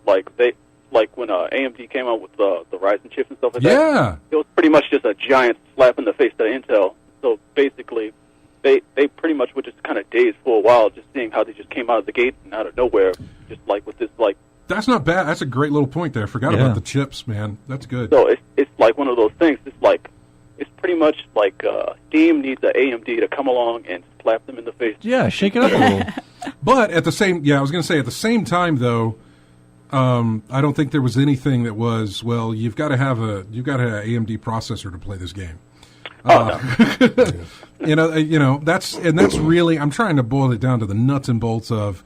like that. Like when AMD came out with the Ryzen chips and stuff like that, it was pretty much just a giant slap in the face to Intel. So basically, they pretty much were just kind of dazed for a while, just seeing how they just came out of the gate and out of nowhere, just like with this, like. That's not bad. That's a great little point there. I forgot about the chips, man. That's good. So it's like one of those things. It's pretty much like Steam needs the AMD to come along and slap them in the face. Yeah, shake it up a little. But at the same, I was going to say at the same time though, I don't think there was anything that was, well, you've got to have an AMD processor to play this game. No. That's really, I'm trying to boil it down to the nuts and bolts of,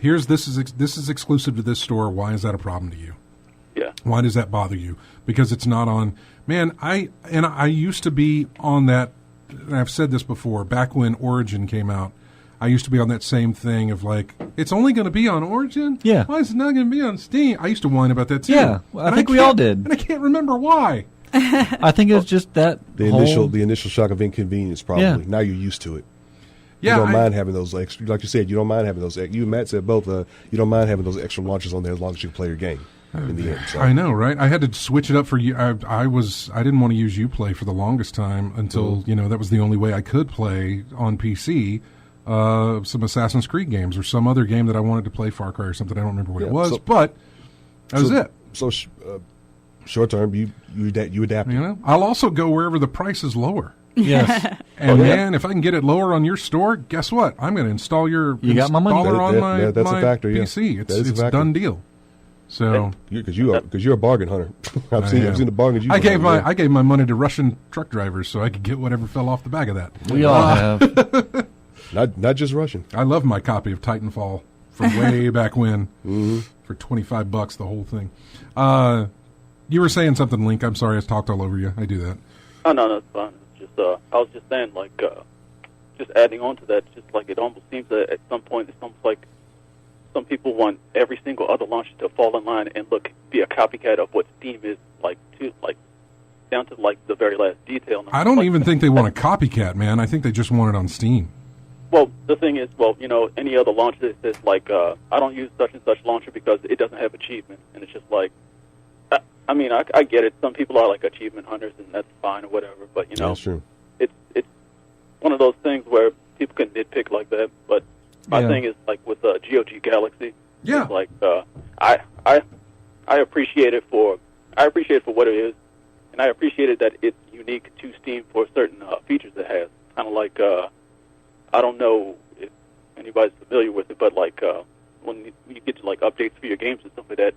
this is exclusive to this store. Why is that a problem to you? Yeah. Why does that bother you? Because it's not on. Man, I used to be on that. And I've said this before. Back when Origin came out, I used to be on that same thing of like, it's only going to be on Origin. Yeah. Why is it not going to be on Steam? I used to whine about that too. Yeah, I think we all did, and I can't remember why. I think it's just that the initial shock of inconvenience. Probably now you're used to it. Yeah, you don't mind having those extra, like you said. You don't mind having those. You and Matt said both. You don't mind having those extra launchers on there as long as you can play your game. In the end, so. I know, right? I had to switch it up for you. I didn't want to use Uplay for the longest time until that was the only way I could play on PC. Some Assassin's Creed games or some other game that I wanted to play, Far Cry or something. I don't remember what it was, but that was it. So short term, you adapt. I'll also go wherever the price is lower. Yes. And man, if I can get it lower on your store, guess what? I'm going to install your got my money. on my that's a factor, PC. Yeah. It's a done deal. So because you're a bargain hunter. I've seen the bargains. I gave my money to Russian truck drivers so I could get whatever fell off the back of that. We all have. Not just Russian. I love my copy of Titanfall from way back when for $25 the whole thing. You were saying something, Link. I'm sorry, I talked all over you. I do that. Oh no, it's fine. I was just saying, like, just adding on to that, just like it almost seems that at some point it's almost like some people want every single other launcher to fall in line and be a copycat of what Steam is, down to like the very last detail. I don't even think they want a copycat, man. I think they just want it on Steam. Well, the thing is, any other launcher that says like, I don't use such and such launcher because it doesn't have achievement, and it's just like. I get it. Some people are like achievement hunters, and that's fine or whatever. But that's true. It's one of those things where people can nitpick like that. But my thing is like with GOG Galaxy. Yeah. It's like I appreciate it for what it is, and I appreciated that it's unique to Steam for certain features it has. Kind of like I don't know if anybody's familiar with it, but like when you get to like updates for your games and stuff like that.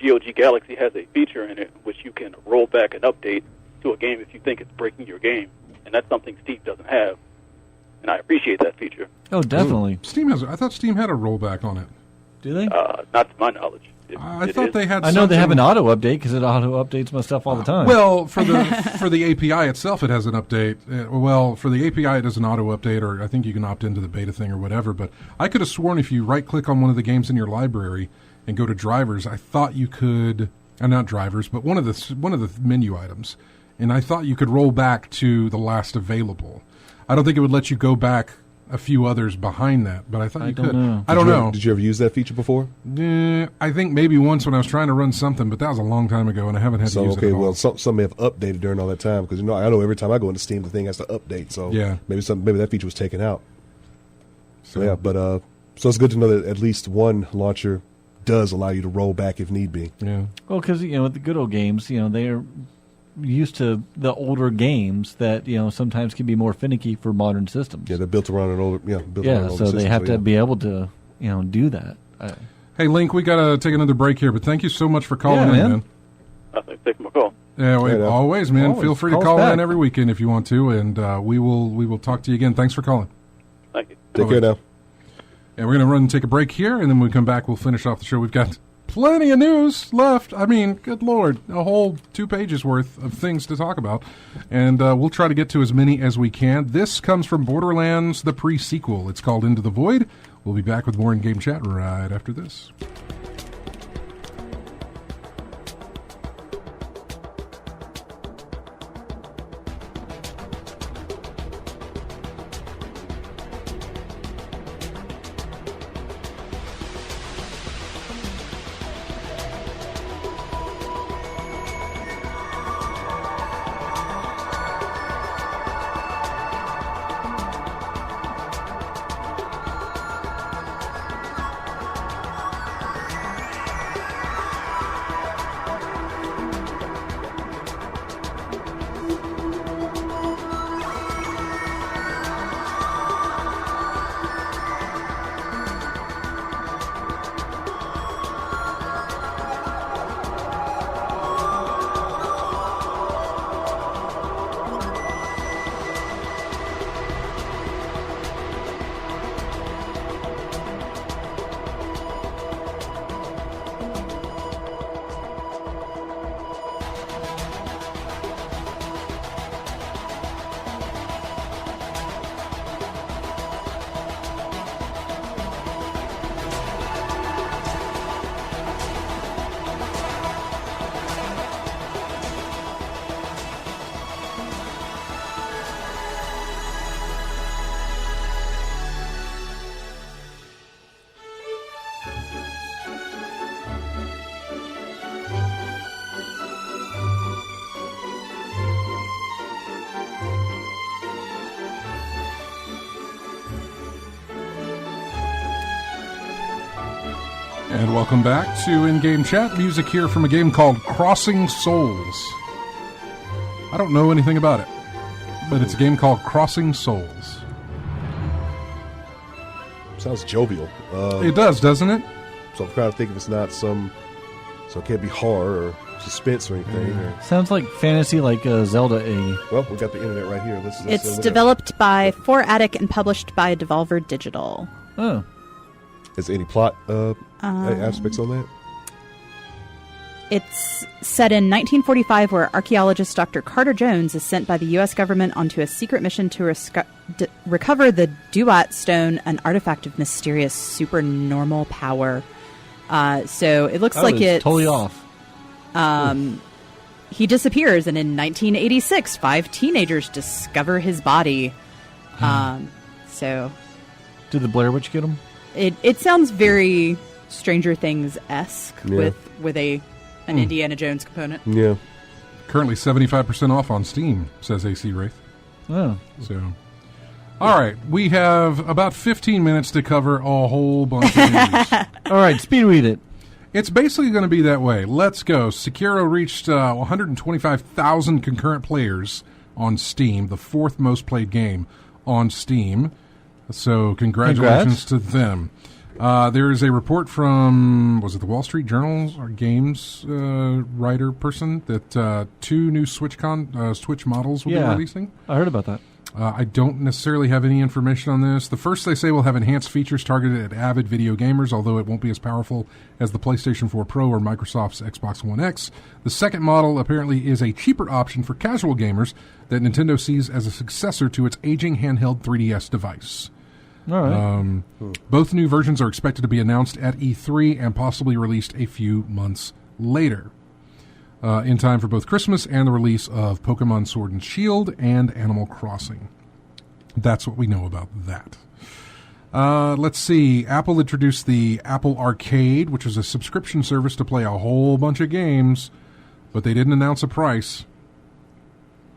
GOG Galaxy has a feature in it which you can roll back an update to a game if you think it's breaking your game, and that's something Steam doesn't have, and I appreciate that feature. Oh, definitely. I thought Steam had a rollback on it. Do they? Not to my knowledge. I thought they had. I know they have an auto update because it auto updates my stuff all the time. Well, for the API itself, it has an update. Well, for the API, it does an auto update, or I think you can opt into the beta thing or whatever. But I could have sworn if you right click on one of the games in your library and go to drivers, I thought you could, not drivers, but one of the menu items, and I thought you could roll back to the last available. I don't think it would let you go back a few others behind that, but I thought you could. I don't know. Did you ever use that feature before? I think maybe once when I was trying to run something, but that was a long time ago, and I haven't had to use it at all. Well, some may have updated during all that time, because I know every time I go into Steam, the thing has to update. So maybe that feature was taken out. So but so it's good to know that at least one launcher does allow you to roll back if need be. Yeah. Well, because with the good old games, they're used to the older games that sometimes can be more finicky for modern systems. Yeah, they're built around an older. So they have to be able to do that. Hey, Link, we got to take another break here, but thank you so much for calling in, man. Thanks for taking my call. Yeah, always, man. Always. Feel free to call in every weekend if you want to, and we will talk to you again. Thanks for calling. Thank you. Take care now. And we're going to run and take a break here, and then when we come back, we'll finish off the show. We've got plenty of news left. I mean, good Lord, a whole 2 pages worth of things to talk about. And we'll try to get to as many as we can. This comes from Borderlands, the pre-sequel. It's called Into the Void. We'll be back with more in-game chat right after this. And welcome back to In-Game Chat. Music here from a game called Crossing Souls. I don't know anything about it, but it's a game called Crossing Souls. Sounds jovial. It does, doesn't it? So I'm trying to think if it's not so it can't be horror or suspense or anything. Or, Sounds like fantasy, like Zelda A. well, we got the internet right here. Let's It's look it up. developed by 4Attic and published by Devolver Digital. Oh. Is there any plot aspects on that? It's set in 1945, where archaeologist Dr. Carter Jones is sent by the U.S. government onto a secret mission to recover the Duat Stone, an artifact of mysterious supernormal power. So it looks like it's totally off. He disappears, and in 1986, 5 teenagers discover his body. So Did the Blair Witch get him? it sounds very Stranger Things-esque Yeah. with an Indiana Jones component. Yeah. Currently 75% off on Steam, says AC Wraith. Oh. So, all right, we have about 15 minutes to cover a whole bunch of news. All right, speed read it. It's basically going to be that way. Let's go. Sekiro reached 125,000 concurrent players on Steam, the 4th most played game on Steam. So congratulations to them. There is a report from, was it the Wall Street Journal or Games writer person that 2 new Switch models will be releasing? I heard about that. I don't necessarily have any information on this. The first, they say, will have enhanced features targeted at avid video gamers, although it won't be as powerful as the PlayStation 4 Pro or Microsoft's Xbox One X. The second model apparently is a cheaper option for casual gamers that Nintendo sees as a successor to its aging handheld 3DS device. All right. Both new versions are expected to be announced at E3 and possibly released a few months later, in time for both Christmas and the release of Pokemon Sword and Shield and Animal Crossing. That's what we know about that. Let's see. Apple introduced the Apple Arcade, which is a subscription service to play a whole bunch of games, but they didn't announce a price.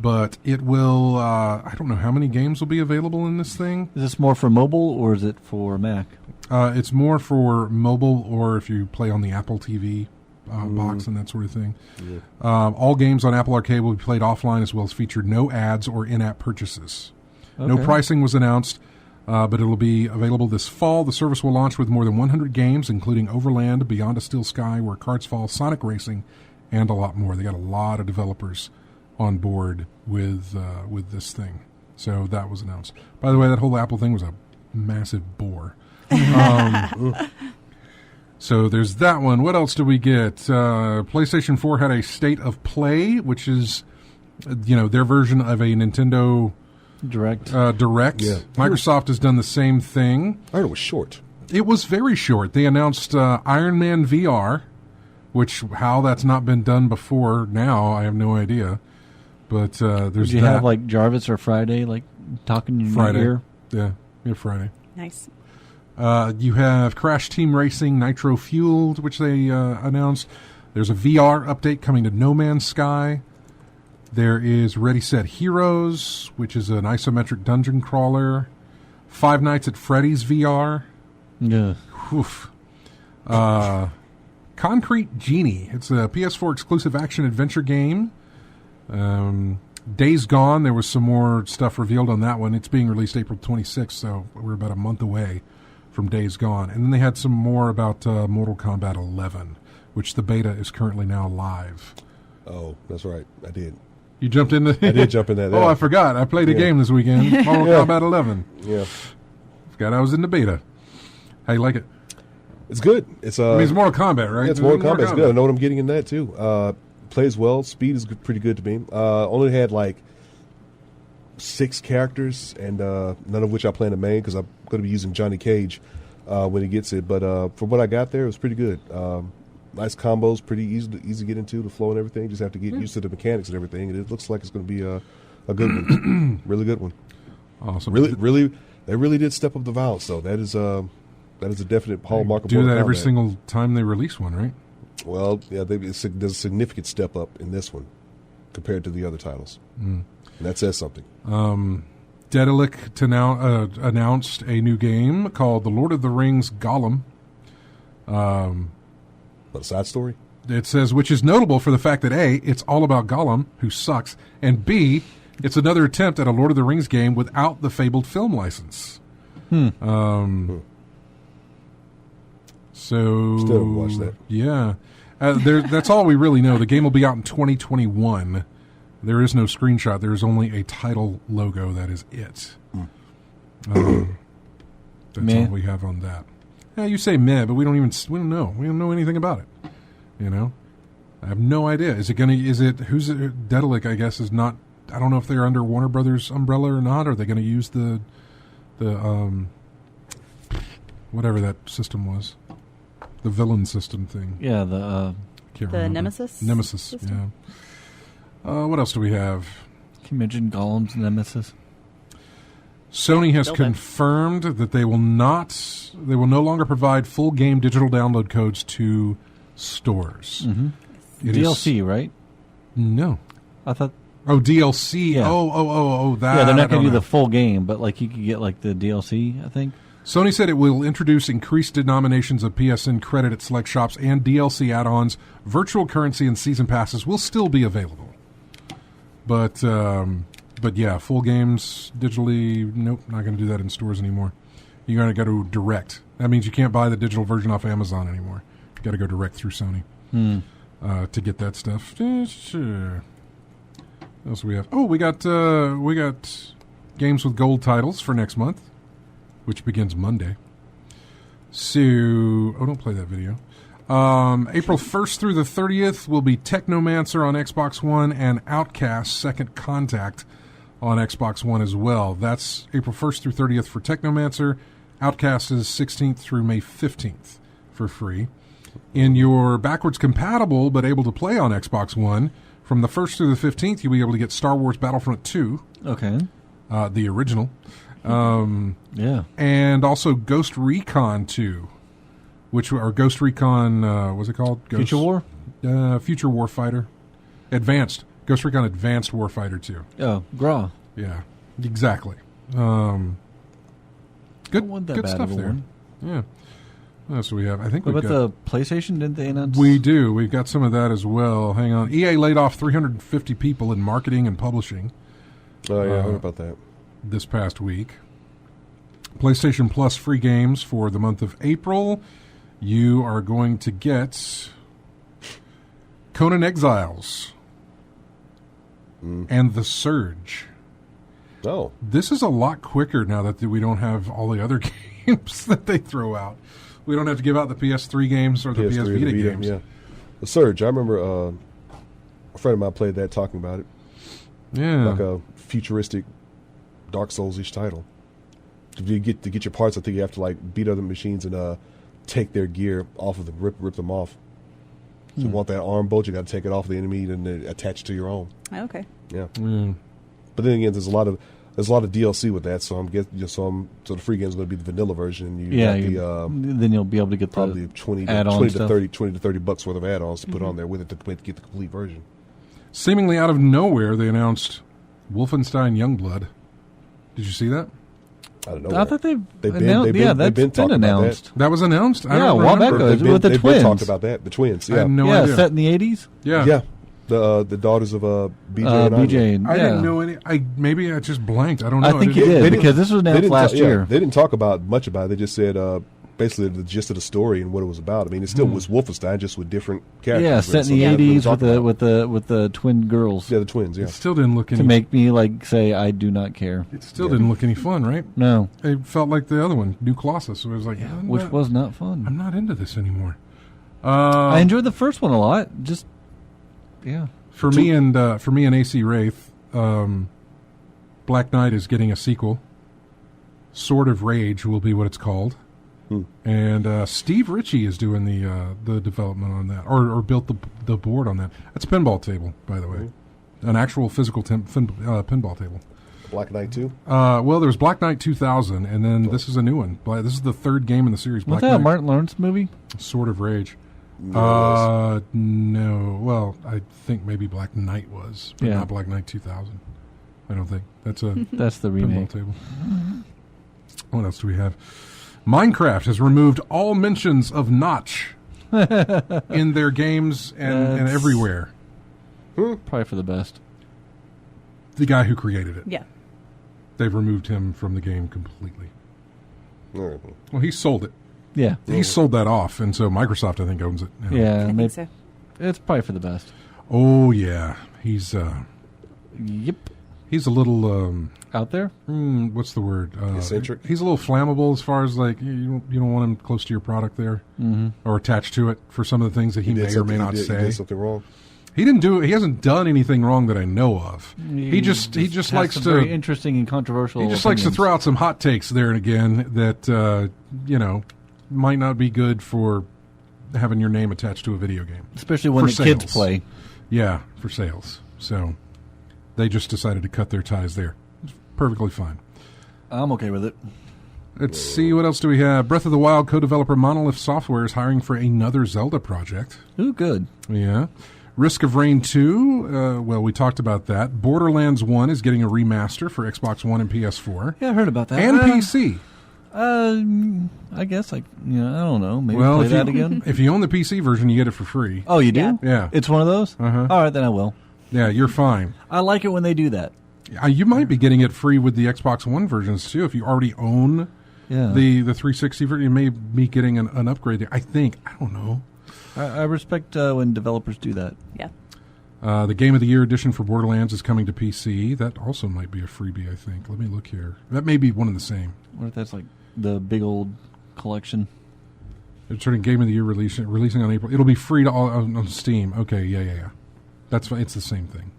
But it will, I don't know how many games will be available in this thing. Is this more for mobile or is it for Mac? It's more for mobile or if you play on the Apple TV box and that sort of thing. Yeah. All games on Apple Arcade will be played offline, as well as feature no ads or in-app purchases. Okay. No pricing was announced, but it will be available this fall. The service will launch with more than 100 games, including Overland, Beyond a Steel Sky, Where Cards Fall, Sonic Racing, and a lot more. They got a lot of developers on board with this thing. So that was announced. By the way, that whole Apple thing was a massive bore. So there's that one. What else do we get? PlayStation 4 had a State of Play, which is, their version of a Nintendo Direct. Yeah. Microsoft has done the same thing. I heard it was short. It was very short. They announced Iron Man VR, which how that's not been done before now, I have no idea. But there's Did you have like Jarvis or Friday talking in your ear? Yeah, Friday. Nice. You have Crash Team Racing Nitro Fueled, which they announced. There's a VR update coming to No Man's Sky. There is Ready Set Heroes, which is an isometric dungeon crawler. Five Nights at Freddy's VR. Yeah. Oof. Concrete Genie. It's a PS4 exclusive action adventure game. Days Gone. There was some more stuff revealed on that one. It's being released April 26th, so we're about a month away from Days Gone. And then they had some more about Mortal Kombat 11, which the beta is currently now live. Oh, that's right. I did. You jumped in? I did jump in that. Oh, I forgot. I played a game this weekend. Mortal Kombat 11. Yeah. Forgot I was in the beta. How you like it? It's good. It's it's Mortal Kombat, right? Yeah, it's Mortal Kombat. It's good. I know what I'm getting in that too. Plays well. Speed is pretty good to me. Only had 6 characters, and none of which I plan to main because I'm going to be using Johnny Cage when he gets it. But from what I got there, it was pretty good. Nice combos, pretty easy to get into, the flow and everything. Just have to get used to the mechanics and everything. And it looks like it's going to be a good one, really good one. Awesome. Really, they really did step up the violence. So that is a definite hallmark of do that Mortal every Kombat. single time they release one, right? Well, yeah, there's a significant step up in this one compared to the other titles, and that says something. Daedalic announced a new game called The Lord of the Rings Gollum. But a side story? It says, which is notable for the fact that A, it's all about Gollum, who sucks, and B, it's another attempt at a Lord of the Rings game without the fabled film license. So Still haven't watched that. Yeah, that's all we really know. The game will be out in 2021. There is no screenshot. There is only a title logo. That is it. That's all we have on that. Yeah, you say meh, but we don't know. We don't know anything about it. I have no idea. Who's it? Daedalic, I guess, is not. I don't know if they're under Warner Brothers umbrella or not. Are they going to use the whatever that system was, the villain system thing? Yeah, the Nemesis. Nemesis. system? Yeah. What else do we have? Can you imagine Gollum's Nemesis? Sony has confirmed that they will no longer provide full game digital download codes to stores. Mm-hmm. DLC, right? No. I thought. Oh, DLC. Yeah. Oh, that. Yeah, they're not going to do the full game, but you could get the DLC, I think. Sony said it will introduce increased denominations of PSN credit at select shops and DLC add-ons. Virtual currency and season passes will still be available. But yeah, full games digitally, nope, not going to do that in stores anymore. You're going to go to direct. That means you can't buy the digital version off Amazon anymore. You got to go direct through Sony to get that stuff. Sure. What else do we have? Oh, we got games with gold titles for next month, which begins Monday. So, don't play that video. April 1st through the 30th will be Technomancer on Xbox One and Outcast Second Contact on Xbox One as well. That's April 1st through 30th for Technomancer. Outcast is 16th through May 15th for free. In your backwards compatible but able to play on Xbox One, from the 1st through the 15th, you'll be able to get Star Wars Battlefront 2. Okay. The original. Yeah. And also Ghost Recon 2, Ghost Recon, what's it called? Future War? Future Warfighter. Advanced. Ghost Recon Advanced Warfighter 2. Oh, GRA. Yeah, exactly. Good stuff there. One. Yeah. What else do we have? I think what we've about got the PlayStation? Didn't they announce? We do. We've got some of that as well. Hang on. EA laid off 350 people in marketing and publishing. Oh, yeah, I heard about that. This past week. PlayStation Plus free games for the month of April. You are going to get Conan Exiles and The Surge. Oh. This is a lot quicker now that we don't have all the other games that they throw out. we don't have to give out the PS3 games or the PS PS3 Vita Vita, games. Yeah. The Surge, I remember a friend of mine played that, talking about it. Yeah. Like a futuristic Dark Souls-ish title. To get your parts, I think you have to like beat other machines and take their gear off of them, rip them off. So you want that arm bolt, you got to take it off the enemy and then attach it to your own. Okay. Yeah. Mm. But then again, there's a lot of DLC with that, so so the free game is going to be the vanilla version. Then you'll be able to get probably the 20 add-on to 30 bucks worth of add-ons to put on there with it to get the complete version. Seemingly out of nowhere, they announced Wolfenstein Youngblood. Did you see that? I don't know. I thought they've been announced. talking about That was announced? I Yeah, don't a while back remember. ago. With the they've twins. been talking about that. The twins. I Yeah. had no Yeah, idea. set in the 80s. Yeah. Yeah. The daughters of BJ and Anya. BJ. And, I yeah. didn't know any. Maybe I just blanked. I don't know. I think you didn't- did, because this was announced last year. They didn't talk about much about it. They just said basically the gist of the story and what it was about. I mean, it still was Wolfenstein, just with different characters. Yeah, set in the 80s with the twin girls. Yeah, the twins. Yeah. It still didn't look any. To make me say I do not care. It still didn't look any fun, right? No, It felt like the other one, New Colossus. So it was like, which was not fun. I'm not into this anymore. I enjoyed the first one a lot. Just For me and AC Wraith, Black Knight is getting a sequel. Sword of Rage will be what it's called. And Steve Ritchie is doing the development on that, or built the board on that. That's a pinball table, by the way, an actual physical pinball table. Black Knight 2? Well, there was Black Knight 2000, and then this is a new one. This is the third game in the series. was Black that a Knight, Martin Lawrence movie? Sword of Rage. No. No. Well, I think maybe Black Knight was, but Yeah. not Black Knight 2000. I don't think. That's a That's the pinball remake. table. What else do we have? Minecraft has removed all mentions of Notch in their games and That's- everywhere. Probably for the best. The guy who created it. Yeah. They've removed him from the game completely. All right. Well, he sold it. Yeah, He sold that off, and so Microsoft, I think, owns it now. yeah. I maybe- think so. It's probably for the best. Oh, yeah. He's Yep. a little... Out there. what's the word? Eccentric? He's a little flammable as far as like you don't want him close to your product there, or attached to it for some of the things that he may or may not He say. did something wrong. He didn't do. He hasn't done anything wrong that I know of. He just has likes some to. very interesting and controversial. He just likes to opinions. throw out some hot takes there and again that might not be good for having your name attached to a video game. especially when for the kids sales. play. Yeah, for sales. So they just decided to cut their ties there. It's perfectly fine. I'm okay with it. Let's see, what else do we have? Breath of the Wild co-developer Monolith Software is hiring for another Zelda project. Ooh, good. Yeah. Risk of Rain 2, well, we talked about that. Borderlands 1 is getting a remaster for Xbox One and PS4. Yeah, I heard about that. And PC. I guess I don't know. Maybe Well, play if that you, again. if you own the PC version, you get it for free. Oh, you do? Yeah. Yeah. It's one of those. Uh-huh. All right, then I will. Yeah, you're fine. I like it when they do that. You might be getting it free with the Xbox One versions, too. If you already own Yeah. the 360 version, you may be getting an upgrade there. I think. I don't know. I respect when developers do that. Yeah. The Game of the Year edition for Borderlands is coming to PC. That also might be a freebie, I think. Let me look here. That may be one and the same. What if that's like the big old collection? It's turning Game of the Year releasing on April. It'll be free to all on Steam. Okay, yeah. That's fine. It's the same thing.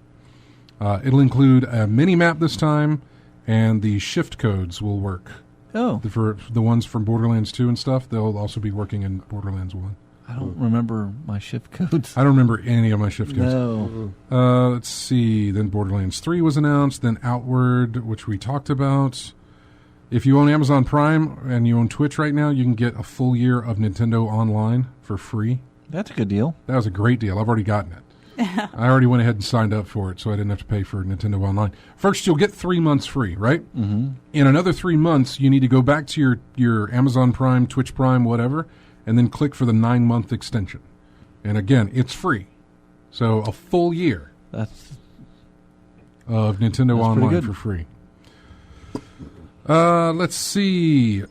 It'll include a mini map this time, and the shift codes will work. Oh, For the ones from Borderlands 2 and stuff, they'll also be working in Borderlands 1. I don't remember my shift codes. I don't remember any of my shift codes. No. Let's see. Then Borderlands 3 was announced. Then Outward, which we talked about. If you own Amazon Prime and you own Twitch right now, you can get a full year of Nintendo Online for free. That's a good deal. That was a great deal. I've already gotten it. I already went ahead and signed up for it, so I didn't have to pay for Nintendo Online. First, you'll get 3 months free, right? Mm-hmm. In another 3 months, you need to go back to your Amazon Prime, Twitch Prime, whatever, and then click for the 9-month extension. And again, it's free. So a full year That's of Nintendo That's pretty Online good. for free. Let's see.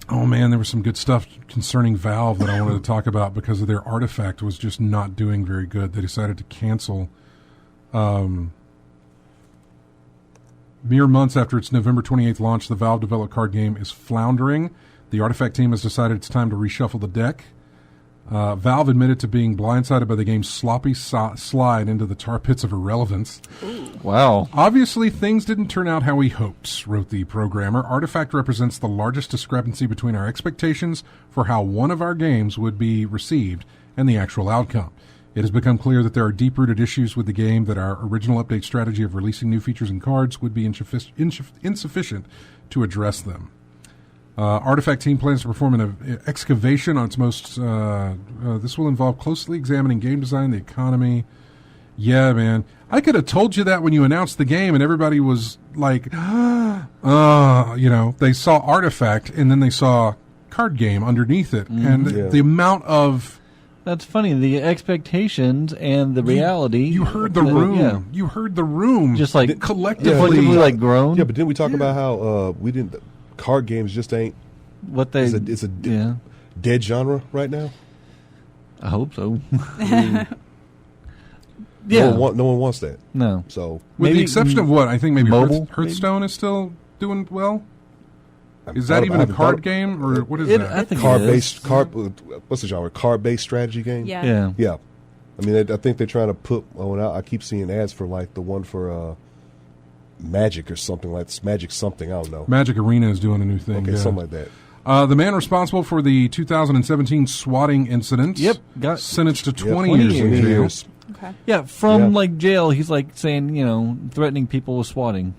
Oh, man, there was some good stuff concerning Valve that I wanted to talk about because of their Artifact was just not doing very good. They decided to cancel mere months after its November 28th launch. The Valve-developed card game is floundering. The Artifact team has decided it's time to reshuffle the deck. Valve admitted to being blindsided by the game's sloppy slide into the tar pits of irrelevance. Wow. Obviously, things didn't turn out how we hoped, wrote the programmer. Artifact represents the largest discrepancy between our expectations for how one of our games would be received and the actual outcome. It has become clear that there are deep-rooted issues with the game, that our original update strategy of releasing new features and cards would be insufficient to address them. Artifact team plans to perform an excavation on its most... this will involve closely examining game design, the economy. Yeah, man. I could have told you that when you announced the game, and everybody was like, they saw Artifact, and then they saw card game underneath it. And the amount of... That's funny. The expectations and the reality. You heard the room. Yeah. You heard the room. Just like collectively, like grown. Yeah, but didn't we talk about how we didn't? Card games just ain't what they. It's a dead genre right now. I hope so. No one wants that. No. So with the exception of what I think maybe mobile, Hearthstone is still doing well. Is that even a card game, or what is that? I think card-based. What's the genre? Card-based strategy game. Yeah. I mean, I think they're trying to put one out. I keep seeing ads for like the one for Magic or something like this. Magic something. I don't know. Magic Arena is doing a new thing. Okay, something like that. The man responsible for the 2017 swatting incident. Got sentenced to 20 years 20 in jail. years. Okay. Yeah, from like jail, he's like saying, threatening people with swatting.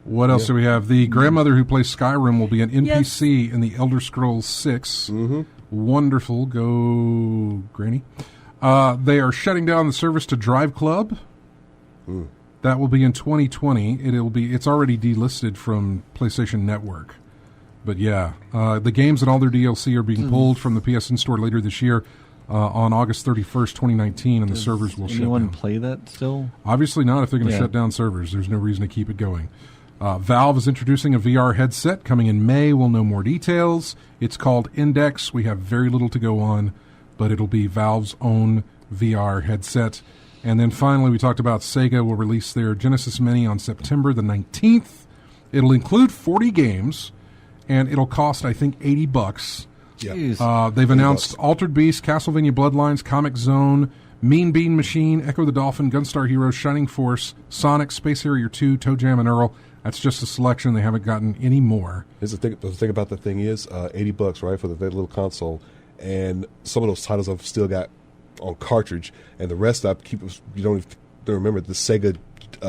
What else do we have? The grandmother who plays Skyrim will be an NPC in the Elder Scrolls 6. Mm-hmm. Wonderful. Go, Granny. They are shutting down the service to Drive Club. That will be in 2020. It's already delisted from PlayStation Network. But yeah, the games and all their DLC are being pulled from the PSN store later this year on August 31st, 2019, and the servers will shut down. Anyone play that still? Obviously not if they're going to shut down servers. There's no reason to keep it going. Valve is introducing a VR headset coming in May. We'll know more details. It's called Index. We have very little to go on, but it'll be Valve's own VR headset. And then finally, we talked about Sega will release their Genesis Mini on September the 19th. It'll include 40 games, and it'll cost, I think, $80. Yeah. They've announced Altered Beast, Castlevania Bloodlines, Comic Zone, Mean Bean Machine, Echo the Dolphin, Gunstar Heroes, Shining Force, Sonic, Space Harrier 2, Toe Jam, and Earl. That's just a selection. They haven't gotten any more. The thing about the thing is, $80, right, for that little console, and some of those titles I've still got on cartridge, and the rest I keep. You don't remember the Sega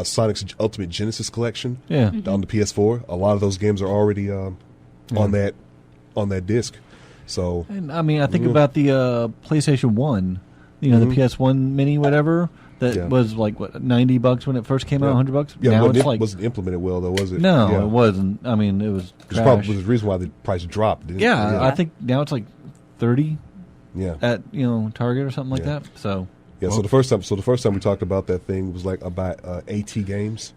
Sonic's Ultimate Genesis Collection. Yeah. On the PS4, a lot of those games are already on that disc. So, and I mean, I think about the PlayStation 1, the PS1 Mini, whatever. That was like what, $90 when it first came out, $100. Yeah, now it like wasn't implemented well though, was it? No, it wasn't. I mean, it was trash. Probably was the reason why the price dropped. I think now it's like 30. Yeah. At Target or something like that. So so the first time we talked about that thing was like about AT Games.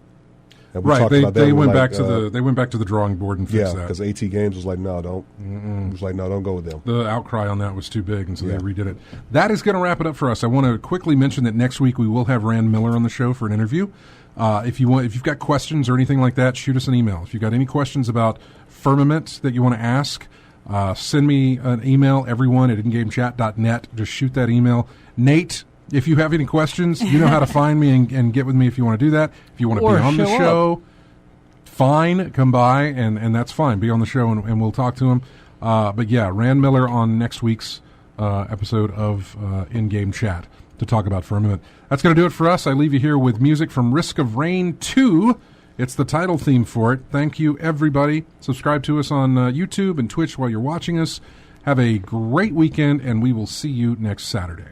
And right, they went back to the drawing board and fixed that. Yeah, because AT Games was like, no, don't. It was like, no, don't go with them. The outcry on that was too big, and so they redid it. That is going to wrap it up for us. I want to quickly mention that next week we will have Rand Miller on the show for an interview. If you've got questions or anything like that, shoot us an email. If you've got any questions about Firmament that you want to ask, send me an email, everyone@ingamechat.net. Just shoot that email. Nate, if you have any questions, you know how to find me and get with me if you want to do that. If you want to be on the show, fine, come by, and that's fine. Be on the show, and we'll talk to him. But yeah, Rand Miller on next week's episode of In-Game Chat to talk about Firmament. That's going to do it for us. I leave you here with music from Risk of Rain 2. It's the title theme for it. Thank you, everybody. Subscribe to us on YouTube and Twitch while you're watching us. Have a great weekend, and we will see you next Saturday.